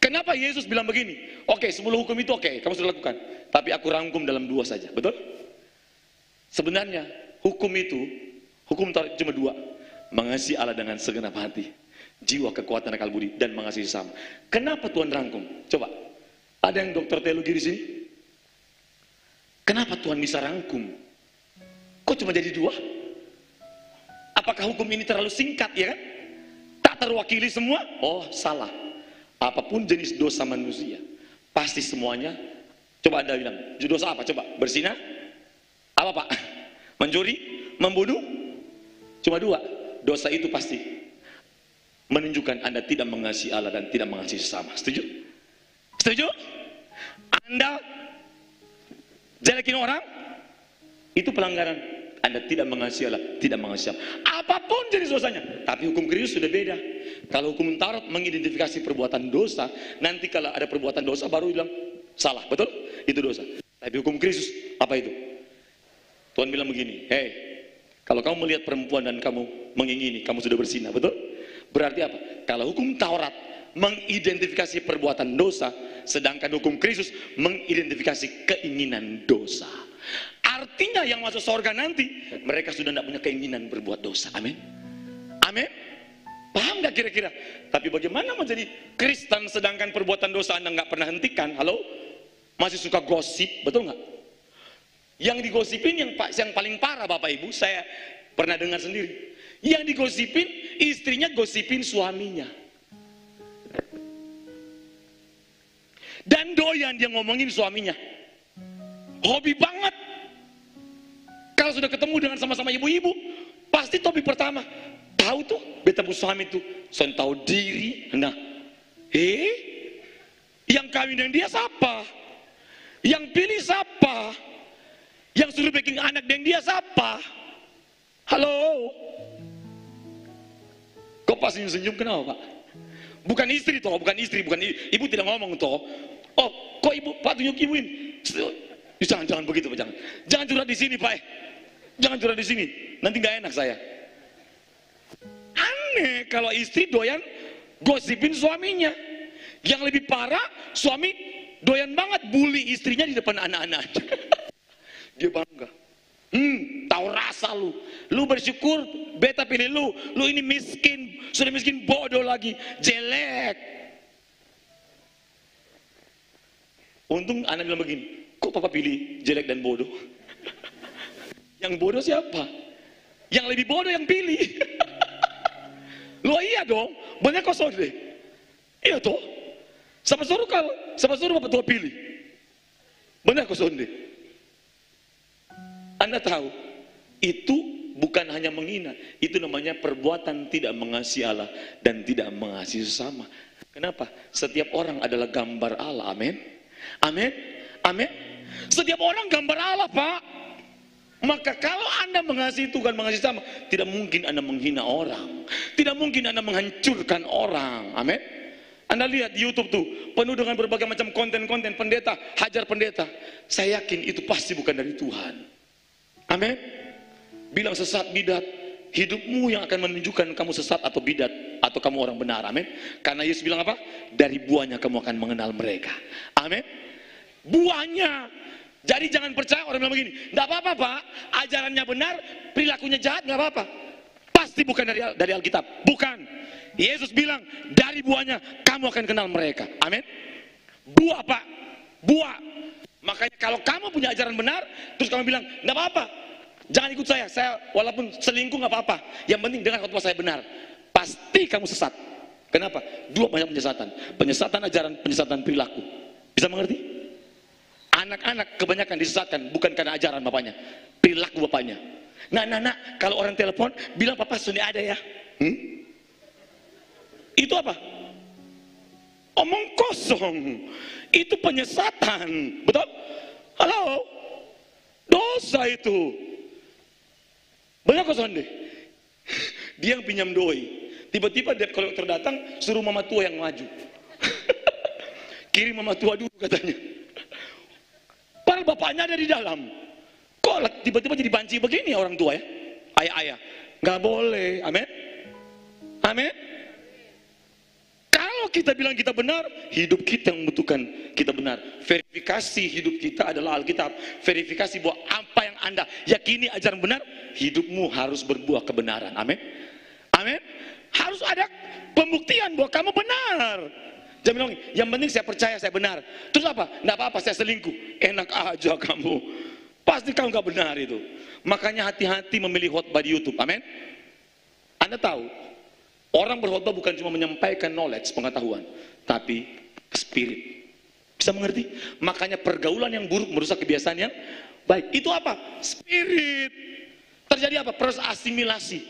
kenapa Yesus bilang begini? Oke, 10 hukum itu oke, kamu sudah lakukan. Tapi aku rangkum dalam 2 saja, betul? Sebenarnya hukum Taurat cuma 2. Mengasihi Allah dengan segenap hati, jiwa, kekuatan, akal budi, dan mengasihi sesama. Kenapa Tuhan rangkum? Coba, ada yang dokter teologi di sini? Kenapa Tuhan bisa rangkum? Kok cuma jadi 2? Apakah hukum ini terlalu singkat, ya kan? Tak terwakili semua? Oh, salah. Apapun jenis dosa manusia, pasti semuanya. Coba Anda bilang, dosa apa? Coba, berzina? Apa Pak? Mencuri? Membunuh? Cuma 2. Dosa itu pasti menunjukkan Anda tidak mengasihi Allah dan tidak mengasihi sesama. Setuju? Setuju? Anda jelekin orang, itu pelanggaran. Anda tidak mengasihi Allah, tidak mengasihi Allah. Apapun apapun jenis dosanya. Tapi hukum Kristus sudah beda. Kalau hukum Taurat mengidentifikasi perbuatan dosa, nanti kalau ada perbuatan dosa baru bilang salah, betul? Itu dosa. Tapi hukum Kristus apa itu? Tuhan bilang begini, hei, kalau kamu melihat perempuan dan kamu mengingini, kamu sudah berzina, betul? Berarti apa? Kalau hukum Taurat mengidentifikasi perbuatan dosa, sedangkan hukum Kristus mengidentifikasi keinginan dosa. Artinya yang masuk surga nanti, mereka sudah tidak punya keinginan berbuat dosa. Amin. Amin. Paham nggak kira-kira? Tapi bagaimana menjadi Kristen sedangkan perbuatan dosa Anda nggak pernah hentikan? Halo? Masih suka gosip, betul nggak? Yang digosipin yang paling parah Bapak Ibu, saya pernah dengar sendiri. Yang digosipin, istrinya gosipin suaminya. Dan doyan dia ngomongin suaminya. Hobi banget. Kalau sudah ketemu dengan sama-sama ibu-ibu, pasti topik pertama, tahu tuh, beta bu suami tuh, saya tahu diri. Nah, yang kawin dengan dia siapa? Yang pilih siapa? Yang suruh bikin anak dengan dia siapa? Halo? Kok pas senyum kenapa Pak? Bukan istri toh, bukan istri, bukan ibu tidak ngomong toh. Oh, kok ibu, Pak tunjuk ibu ini. Jangan begitu Pak, jangan. Jangan curhat di sini Pak. Jangan curhat di sini, nanti nggak enak saya. Aneh kalau istri doyan gosipin suaminya. Yang lebih parah, suami doyan banget bully istrinya di depan anak-anak. Dia bangga. Tahu rasa lu. Lu bersyukur, beta pilih lu. Lu ini miskin, sudah miskin bodoh lagi, jelek. Untung anak bilang begini, kok papa pilih jelek dan bodoh? Yang bodoh siapa? Yang lebih bodoh yang pilih. Loh iya dong, banyak kosong deh. Iya toh. Sama suruh bapak tua pilih. Banyak kosong deh. Anda tahu, itu bukan hanya menghina, itu namanya perbuatan tidak mengasihi Allah dan tidak mengasihi sesama. Kenapa? Setiap orang adalah gambar Allah. Amin. Amin. Amin. Setiap orang gambar Allah, Pak. Maka kalau Anda mengasihi Tuhan, mengasihi sama, tidak mungkin Anda menghina orang. Tidak mungkin Anda menghancurkan orang. Amin. Anda lihat di YouTube tuh, penuh dengan berbagai macam konten-konten pendeta, hajar pendeta. Saya yakin itu pasti bukan dari Tuhan. Amin. Bilang sesat bidat, hidupmu yang akan menunjukkan kamu sesat atau bidat, atau kamu orang benar. Amin. Karena Yesus bilang apa? Dari buahnya kamu akan mengenal mereka. Amin. Buahnya. Jadi jangan percaya orang bilang begini, enggak apa-apa Pak, ajarannya benar, perilakunya jahat, enggak apa-apa. Pasti bukan dari Alkitab, bukan. Yesus bilang, dari buahnya kamu akan kenal mereka. Amin. Buah Pak, buah. Makanya kalau kamu punya ajaran benar, terus kamu bilang, enggak apa-apa, jangan ikut saya walaupun selingkuh enggak apa-apa, yang penting dengar khotbah saya benar. Pasti kamu sesat. Kenapa? Dua banyak penyesatan. Penyesatan ajaran, penyesatan perilaku. Bisa mengerti? Anak-anak kebanyakan disesatkan bukan karena ajaran bapaknya, perilaku bapaknya. Nah, kalau orang telepon bilang papa sudah ada ya. Itu apa? Omong kosong. Itu penyesatan, betul? Halo? Dosa itu. Banyak kosong deh. Dia yang pinjam doi. Tiba-tiba debt collector datang, suruh mama tua yang maju. Kirim mama tua dulu katanya. Padahal bapaknya ada di dalam. Kok tiba-tiba jadi banci begini orang tua ya? Ayah-ayah. Nggak boleh. Amin. Amin. Kalau kita bilang kita benar, hidup kita yang membutuhkan kita benar. Verifikasi hidup kita adalah Alkitab. Verifikasi bahwa apa yang Anda yakini ajaran benar, hidupmu harus berbuah kebenaran. Amin. Amin. Harus ada pembuktian bahwa kamu benar. Jangan bilang, yang penting saya percaya saya benar. Terus apa? Nggak apa-apa saya selingkuh. Enak aja kamu. Pasti kamu nggak benar itu. Makanya hati-hati memilih khotbah di YouTube. Amin. Anda tahu, orang berkhotbah bukan cuma menyampaikan knowledge, pengetahuan, tapi spirit. Bisa mengerti? Makanya pergaulan yang buruk merusak kebiasaan yang baik. Itu apa? Spirit. Terjadi apa? Proses asimilasi.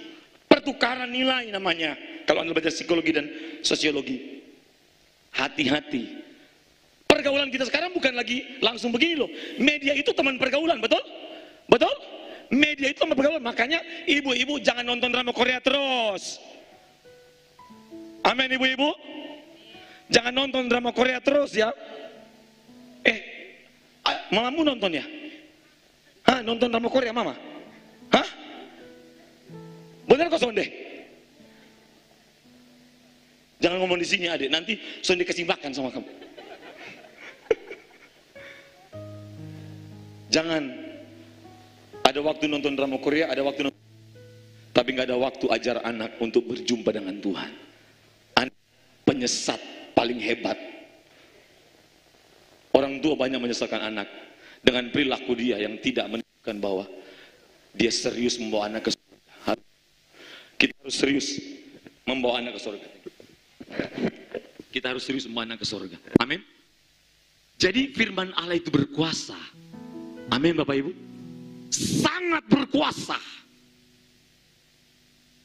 Pertukaran nilai namanya. Kalau Anda belajar psikologi dan sosiologi. Hati-hati. Pergaulan kita sekarang bukan lagi langsung begini loh. Media itu teman pergaulan, betul? Betul? Media itu mempergaulan. Makanya ibu-ibu jangan nonton drama Korea terus. Amin ibu-ibu. Jangan nonton drama Korea terus ya. Mamamu nonton ya? Hah, nonton drama Korea mama? Hah? Benar kok Sonde? Jangan ngomong di sini adik, nanti Sonde kasih makan sama kamu. Jangan. Ada waktu nonton drama Korea, ada waktu nonton, tapi nggak ada waktu ajar anak untuk berjumpa dengan Tuhan. Anak penyesat paling hebat. Orang tua banyak menyesalkan anak dengan perilaku dia yang tidak menunjukkan bahwa dia serius membawa anak ke surga. Kita harus serius membawa anak ke surga. Kita harus serius membawa anak ke surga. Amin. Jadi firman Allah itu berkuasa. Amin Bapak Ibu. Sangat berkuasa.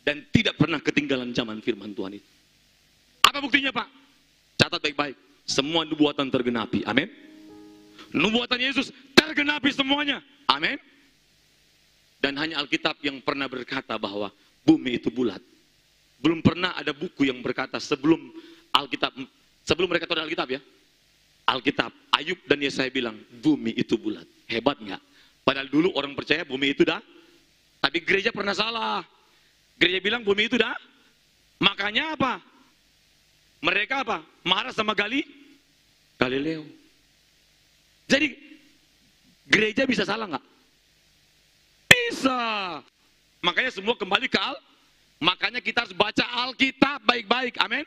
Dan tidak pernah ketinggalan zaman firman Tuhan itu. Apa buktinya Pak? Catat baik-baik. Semua nubuatan tergenapi. Amin. Nubuatan Yesus tergenapi semuanya. Amin. Dan hanya Alkitab yang pernah berkata bahwa bumi itu bulat. Belum pernah ada buku yang berkata sebelum Alkitab, sebelum mereka tahu ada Alkitab ya. Alkitab, Ayub dan Yesaya bilang bumi itu bulat. Hebat nggak? Padahal dulu orang percaya bumi itu dah. Tapi gereja pernah salah. Gereja bilang bumi itu dah. Makanya apa? Mereka apa? Marah sama Galileo. Jadi gereja bisa salah nggak? Bisa. Makanya semua kembali ke makanya kita harus baca Alkitab baik-baik. Amin.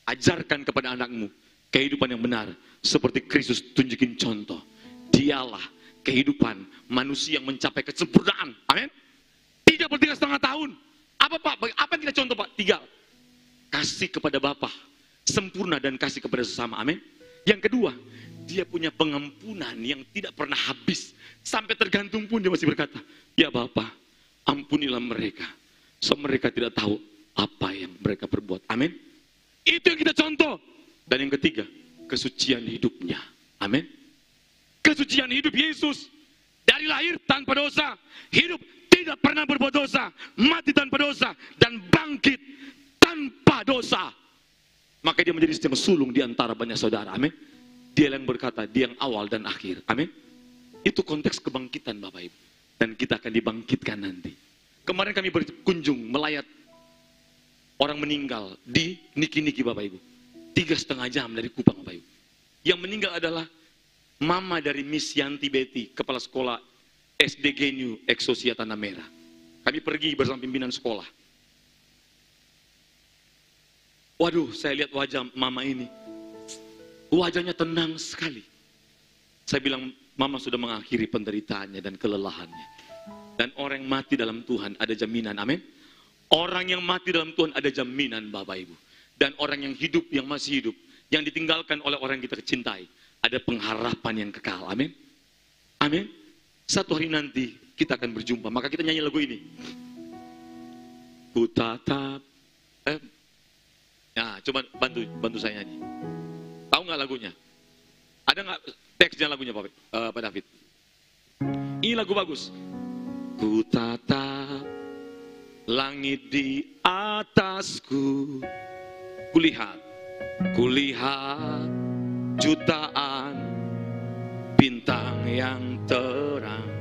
Ajarkan kepada anakmu kehidupan yang benar seperti Kristus tunjukin contoh. Dialah kehidupan manusia yang mencapai kesempurnaan. Amin. 33,5 tahun. Apa Pak? Apa yang kita contoh Pak? 3. Kasih kepada Bapa sempurna dan kasih kepada sesama. Amin. Yang kedua, dia punya pengampunan yang tidak pernah habis. Sampai tergantung pun dia masih berkata, ya Bapa, ampunilah mereka. So mereka tidak tahu apa yang mereka perbuat. Amin. Itu yang kita contoh. Dan yang ketiga, kesucian hidupnya. Amin. Kesucian hidup Yesus. Dari lahir tanpa dosa. Hidup tidak pernah berbuat dosa. Mati tanpa dosa. Dan bangkit tanpa dosa. Maka dia menjadi sistem sulung di antara banyak saudara. Amin. Dia yang berkata, dia yang awal dan akhir. Amin. Itu konteks kebangkitan Bapak Ibu. Dan kita akan dibangkitkan nanti. Kemarin kami berkunjung melayat orang meninggal di Niki-Niki Bapak Ibu. 3,5 jam dari Kupang Bapak Ibu. Yang meninggal adalah mama dari Miss Yanti Betty, kepala sekolah SD Genu Eksosia Tanah Merah. Kami pergi bersama pimpinan sekolah. Waduh, saya lihat wajah mama ini. Wajahnya tenang sekali. Saya bilang, mama sudah mengakhiri penderitaannya dan kelelahannya. Dan orang yang mati dalam Tuhan ada jaminan, amin. Orang yang mati dalam Tuhan ada jaminan Bapak Ibu. Dan orang yang hidup, yang masih hidup, yang ditinggalkan oleh orang yang kita cintai, ada pengharapan yang kekal, amin. Amin. Satu hari nanti kita akan berjumpa. Maka kita nyanyi lagu ini. Ku tatap. Nah, coba bantu saya nyanyi. Tahu nggak lagunya? Ada nggak teksnya lagunya Pak David? Ini lagu bagus. Ku tatap langit di atasku, kulihat jutaan bintang yang terang.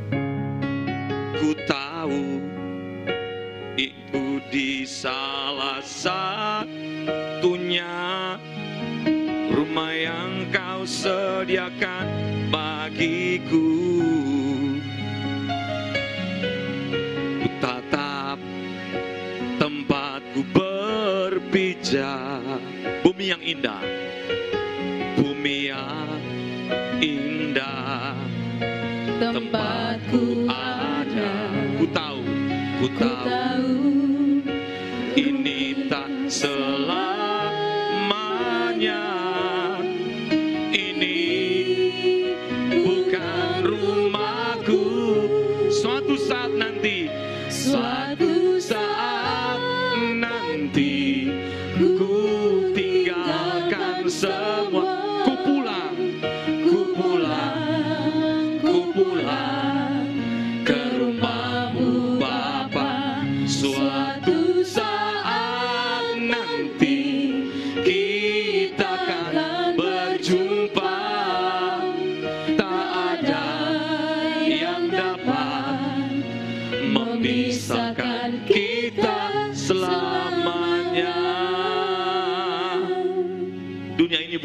Ku tahu itu di salah satunya rumah yang kau sediakan bagiku. Ku tatap tempatku berpijak, bumi yang indah, bumi yang indah, tempatku ada. Ku tahu ini tak selamanya. Ini bukan rumahku. Suatu saat nanti ku tinggalkan semua. Ku pulang ke rumah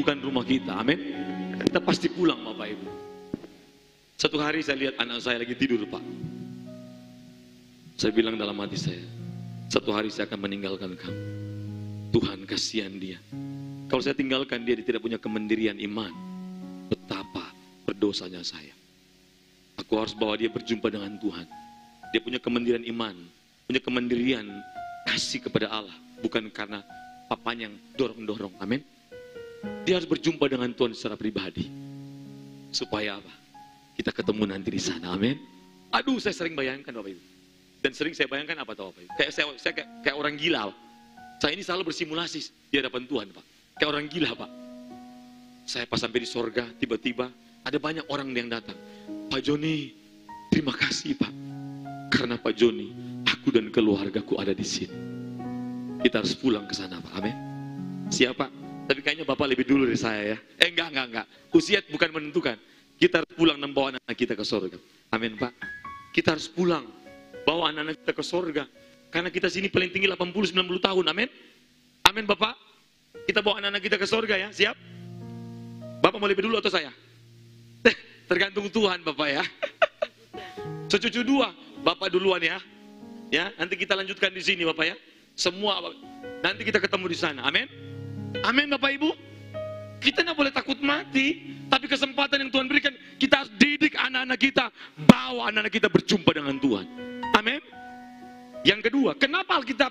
bukan rumah kita. Amin. Kita pasti pulang Bapak Ibu. Satu hari saya lihat anak saya lagi tidur Pak. Saya bilang dalam hati saya, satu hari saya akan meninggalkan kamu. Tuhan kasihan dia. Kalau saya tinggalkan dia tidak punya kemandirian iman. Betapa berdosanya saya. Aku harus bawa dia berjumpa dengan Tuhan. Dia punya kemandirian iman. Punya kemandirian kasih kepada Allah. Bukan karena papanya yang dorong-dorong. Amin. Dia harus berjumpa dengan Tuhan secara pribadi. Supaya apa? Kita ketemu nanti di sana. Amin. Aduh, saya sering bayangkan Bapak Ibu. Dan sering saya bayangkan apa tahu Bapak Ibu? Saya kayak orang gila. Saya ini selalu bersimulasi di hadapan Tuhan Pak. Kayak orang gila Pak. Saya pas sampai di sorga, tiba-tiba ada banyak orang yang datang. Pak Joni, terima kasih Pak. Karena Pak Joni, aku dan keluargaku ada di sini. Kita harus pulang ke sana Pak. Amin. Siapa? Tapi kayaknya Bapak lebih dulu dari saya ya. Enggak. Usia bukan menentukan. Kita harus pulang dan bawa anak-anak kita ke sorga. Amin Pak. Kita harus pulang. Bawa anak-anak kita ke sorga. Karena kita sini paling tinggi 80-90 tahun. Amin. Amin Bapak. Kita bawa anak-anak kita ke sorga ya. Siap? Bapak mau lebih dulu atau saya? Tergantung Tuhan Bapak ya. Secucu dua. Bapak duluan ya. Ya, nanti kita lanjutkan di sini Bapak ya. Semua nanti kita ketemu di sana. Amin. Amin Bapak Ibu. Kita tidak boleh takut mati. Tapi kesempatan yang Tuhan berikan, kita harus didik anak-anak kita. Bawa anak-anak kita berjumpa dengan Tuhan. Amin. Yang kedua, kenapa Alkitab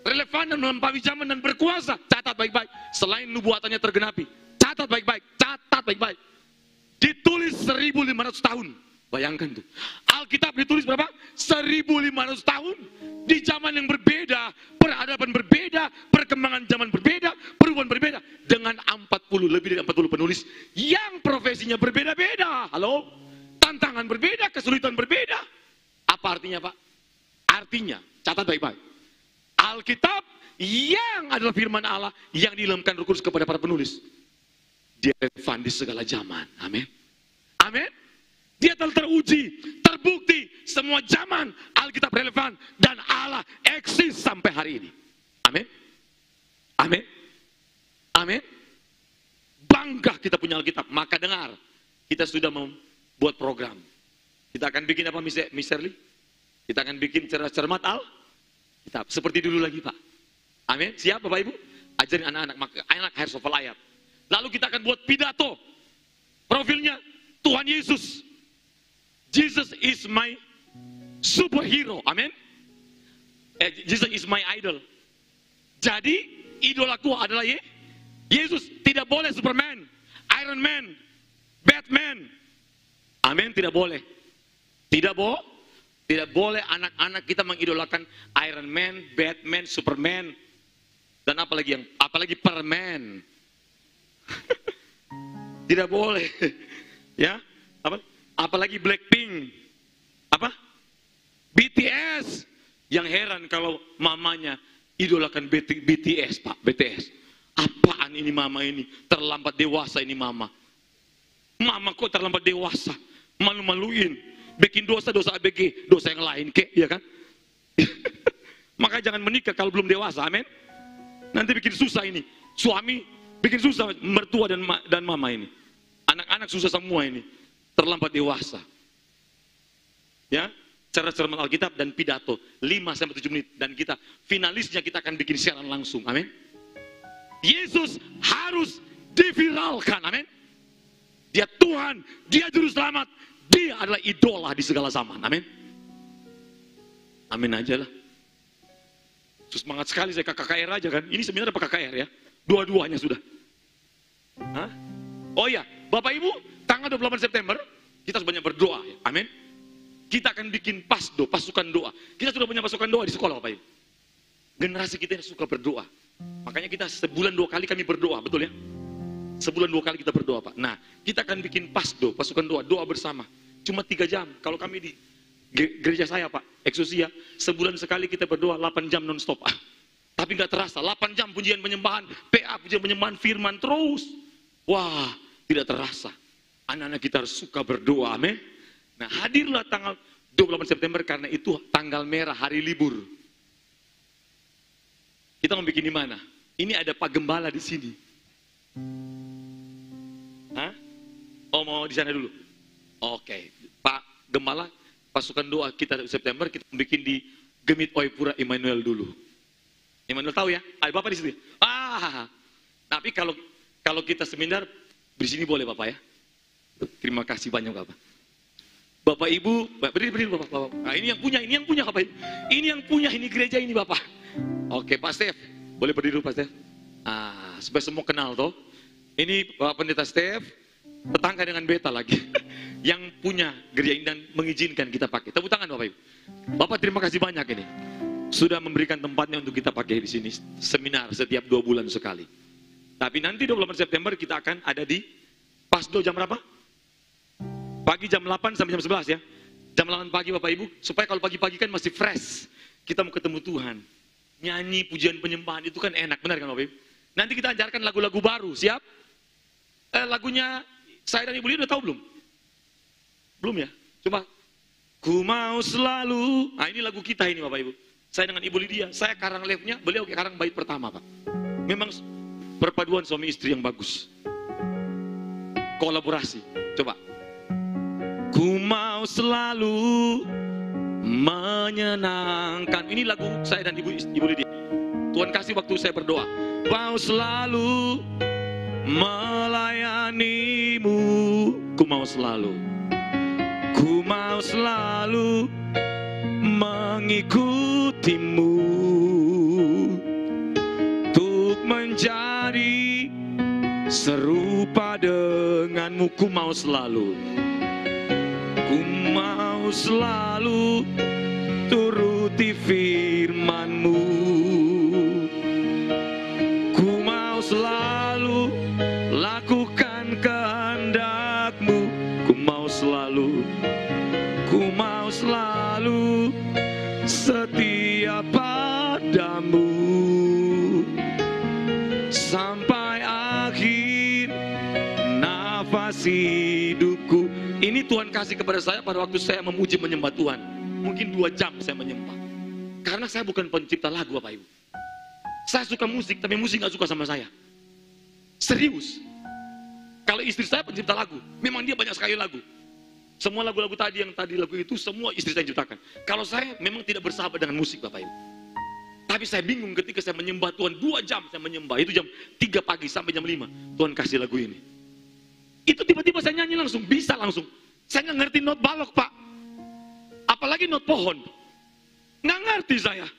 relevan dan melampaui zaman dan berkuasa? Catat baik-baik. Selain nubuatannya tergenapi. Catat baik-baik. Catat baik-baik. Ditulis 1500 tahun. Bayangkan tuh. Alkitab ditulis berapa? 1500 tahun. Di zaman yang berbeda, peradaban berbeda, perkembangan zaman berbeda, perubahan berbeda. Dengan lebih dari 40 penulis yang profesinya berbeda-beda. Halo? Tantangan berbeda, kesulitan berbeda. Apa artinya Pak? Artinya, catat baik-baik. Alkitab yang adalah firman Allah yang diilhamkan Roh Kudus kepada para penulis. Dia relevan di segala zaman. Amin. Amin. Dia telah teruji, terbukti semua zaman Alkitab relevan dan Allah eksis sampai hari ini. Amin. Amin. Amin. Bangga kita punya Alkitab. Maka dengar, kita sudah membuat program. Kita akan bikin apa Miss Shirley? Kita akan bikin cermat Alkitab. Seperti dulu lagi Pak. Amin. Siap Bapak Ibu? Ajarin anak-anak, anak harus hafal ayat. Lalu kita akan buat pidato. Profilnya Tuhan Yesus. Jesus is my superhero. Amin. Jesus is my idol. Jadi idolaku adalah Yesus. Tidak boleh Superman, Iron Man, Batman. Amin. Tidak boleh. Tidak boleh anak-anak kita mengidolakan Iron Man, Batman, Superman, dan apalagi permen. Tidak boleh. Ya, apalagi Blackpink. BTS. Yang heran kalau mamanya idolakan BTS, Pak. BTS. Apaan ini mama ini? Terlambat dewasa ini mama. Mama kok terlambat dewasa? Malu-maluin. Bikin dosa-dosa ABG. Dosa yang lain kek, ya kan? Maka jangan menikah kalau belum dewasa, amin. Nanti bikin susah ini. Suami bikin susah mertua dan mama ini. Anak-anak susah semua ini. Terlambat dewasa. Ya, cara cermat Alkitab dan pidato 5-7 menit dan kita finalisnya kita akan bikin siaran langsung. Amin. Yesus harus diviralkan. Amin. Dia Tuhan, dia juru selamat, dia adalah idola di segala zaman. Amin. Amin aja lah. Semangat sekali saya KKR aja kan. Ini sebenarnya apa KKR ya? Dua-duanya sudah. Hah? Oh iya, Bapak Ibu, tanggal 28 September kita harus banyak berdoa ya. Amin. Kita akan bikin pasdo, pasukan doa. Kita sudah punya pasukan doa di sekolah Bapak Ibu. Generasi kita yang suka berdoa. Makanya kita sebulan 2 kali kami berdoa, betul ya? Sebulan 2 kali kita berdoa Pak. Nah, kita akan bikin pasdo, pasukan doa, doa bersama. Cuma 3 jam. Kalau kami di gereja saya Pak, Eksosia, sebulan sekali kita berdoa 8 jam non-stop. Tapi nggak terasa, 8 jam pujian penyembahan, PA pujian penyembahan firman terus. Wah, tidak terasa. Anak-anak kita harus suka berdoa, amin. Nah, hadirlah tanggal 28 September karena itu tanggal merah, hari libur. Kita mau bikin di mana? Ini ada Pak Gembala di sini. mau di sana dulu? Oke, Pak Gembala, pasukan doa kita September kita bikin di Gemit Oipura Immanuel dulu. Immanuel tahu ya? Ada Bapak di situ. Tapi kalau kita seminar di sini boleh Bapak ya. Terima kasih banyak Bapak. Bapak Ibu, berdiri Bapak. Nah, ini yang punya Bapak Ibu. Ini yang punya ini gereja ini Bapak. Oke, Pak Stef, boleh berdiri dulu Pak Stef. Supaya semua kenal toh. Ini Bapak Pendeta Stef, tetangga dengan Beta lagi. Yang punya gereja ini dan mengizinkan kita pakai. Tepuk tangan Bapak Ibu. Bapak terima kasih banyak ini. Sudah memberikan tempatnya untuk kita pakai di sini. Seminar setiap 2 bulan sekali. Tapi nanti 28 September kita akan ada di Pasdo jam berapa? Pagi jam 8 sampai jam 11 ya. Jam 8 pagi Bapak Ibu. Supaya kalau pagi-pagi kan masih fresh. Kita mau ketemu Tuhan. Nyanyi pujian penyembahan itu kan enak. Benar kan Bapak Ibu? Nanti kita ajarkan lagu-lagu baru. Siap? Lagunya saya dan Ibu Lia udah tahu belum? Belum ya? Coba. Ku mau selalu. Nah ini lagu kita ini Bapak Ibu. Saya dengan Ibu Lydia. Saya karang live-nya. Beliau karang bait pertama Pak. Memang perpaduan suami istri yang bagus. Kolaborasi. Coba. Ku mau selalu menyenangkan. Ini lagu saya dan Ibu Lydia. Tuhan kasih waktu saya berdoa. Mau selalu melayanimu. Ku mau selalu. Ku mau selalu mengikutimu. Untuk menjadi serupa denganmu. Ku mau selalu. Ku mau selalu turuti firman-Mu. Ku mau selalu lakukan kehendak-Mu. Ku mau selalu setia padamu sampai akhir nafas hidupku. Ini Tuhan kasih kepada saya pada waktu saya memuji menyembah Tuhan. Mungkin 2 jam saya menyembah. Karena saya bukan pencipta lagu Bapak Ibu. Saya suka musik, tapi musik gak suka sama saya. Serius. Kalau istri saya pencipta lagu, memang dia banyak sekali lagu. Semua lagu-lagu tadi yang tadi lagu itu semua istri saya ciptakan. Kalau saya memang tidak bersahabat dengan musik Bapak Ibu. Tapi saya bingung ketika saya menyembah Tuhan 2 jam saya menyembah. Itu jam 3 pagi sampai jam 5. Tuhan kasih lagu ini. Itu tiba-tiba saya nyanyi langsung, bisa langsung. Saya nggak ngerti not balok Pak. Apalagi not pohon. Nggak ngerti saya.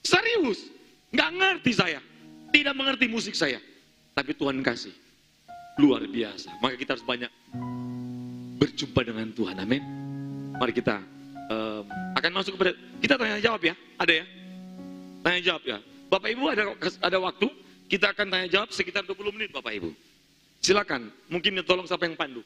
Serius. Nggak ngerti saya. Tidak mengerti musik saya. Tapi Tuhan kasih. Luar biasa. Maka kita harus banyak berjumpa dengan Tuhan. Amin. Mari kita akan masuk kepada kita tanya jawab ya. Ada ya? Tanya jawab ya. Bapak Ibu ada waktu. Kita akan tanya jawab sekitar 20 menit Bapak Ibu. Silakan. Mungkin tolong siapa yang pandu.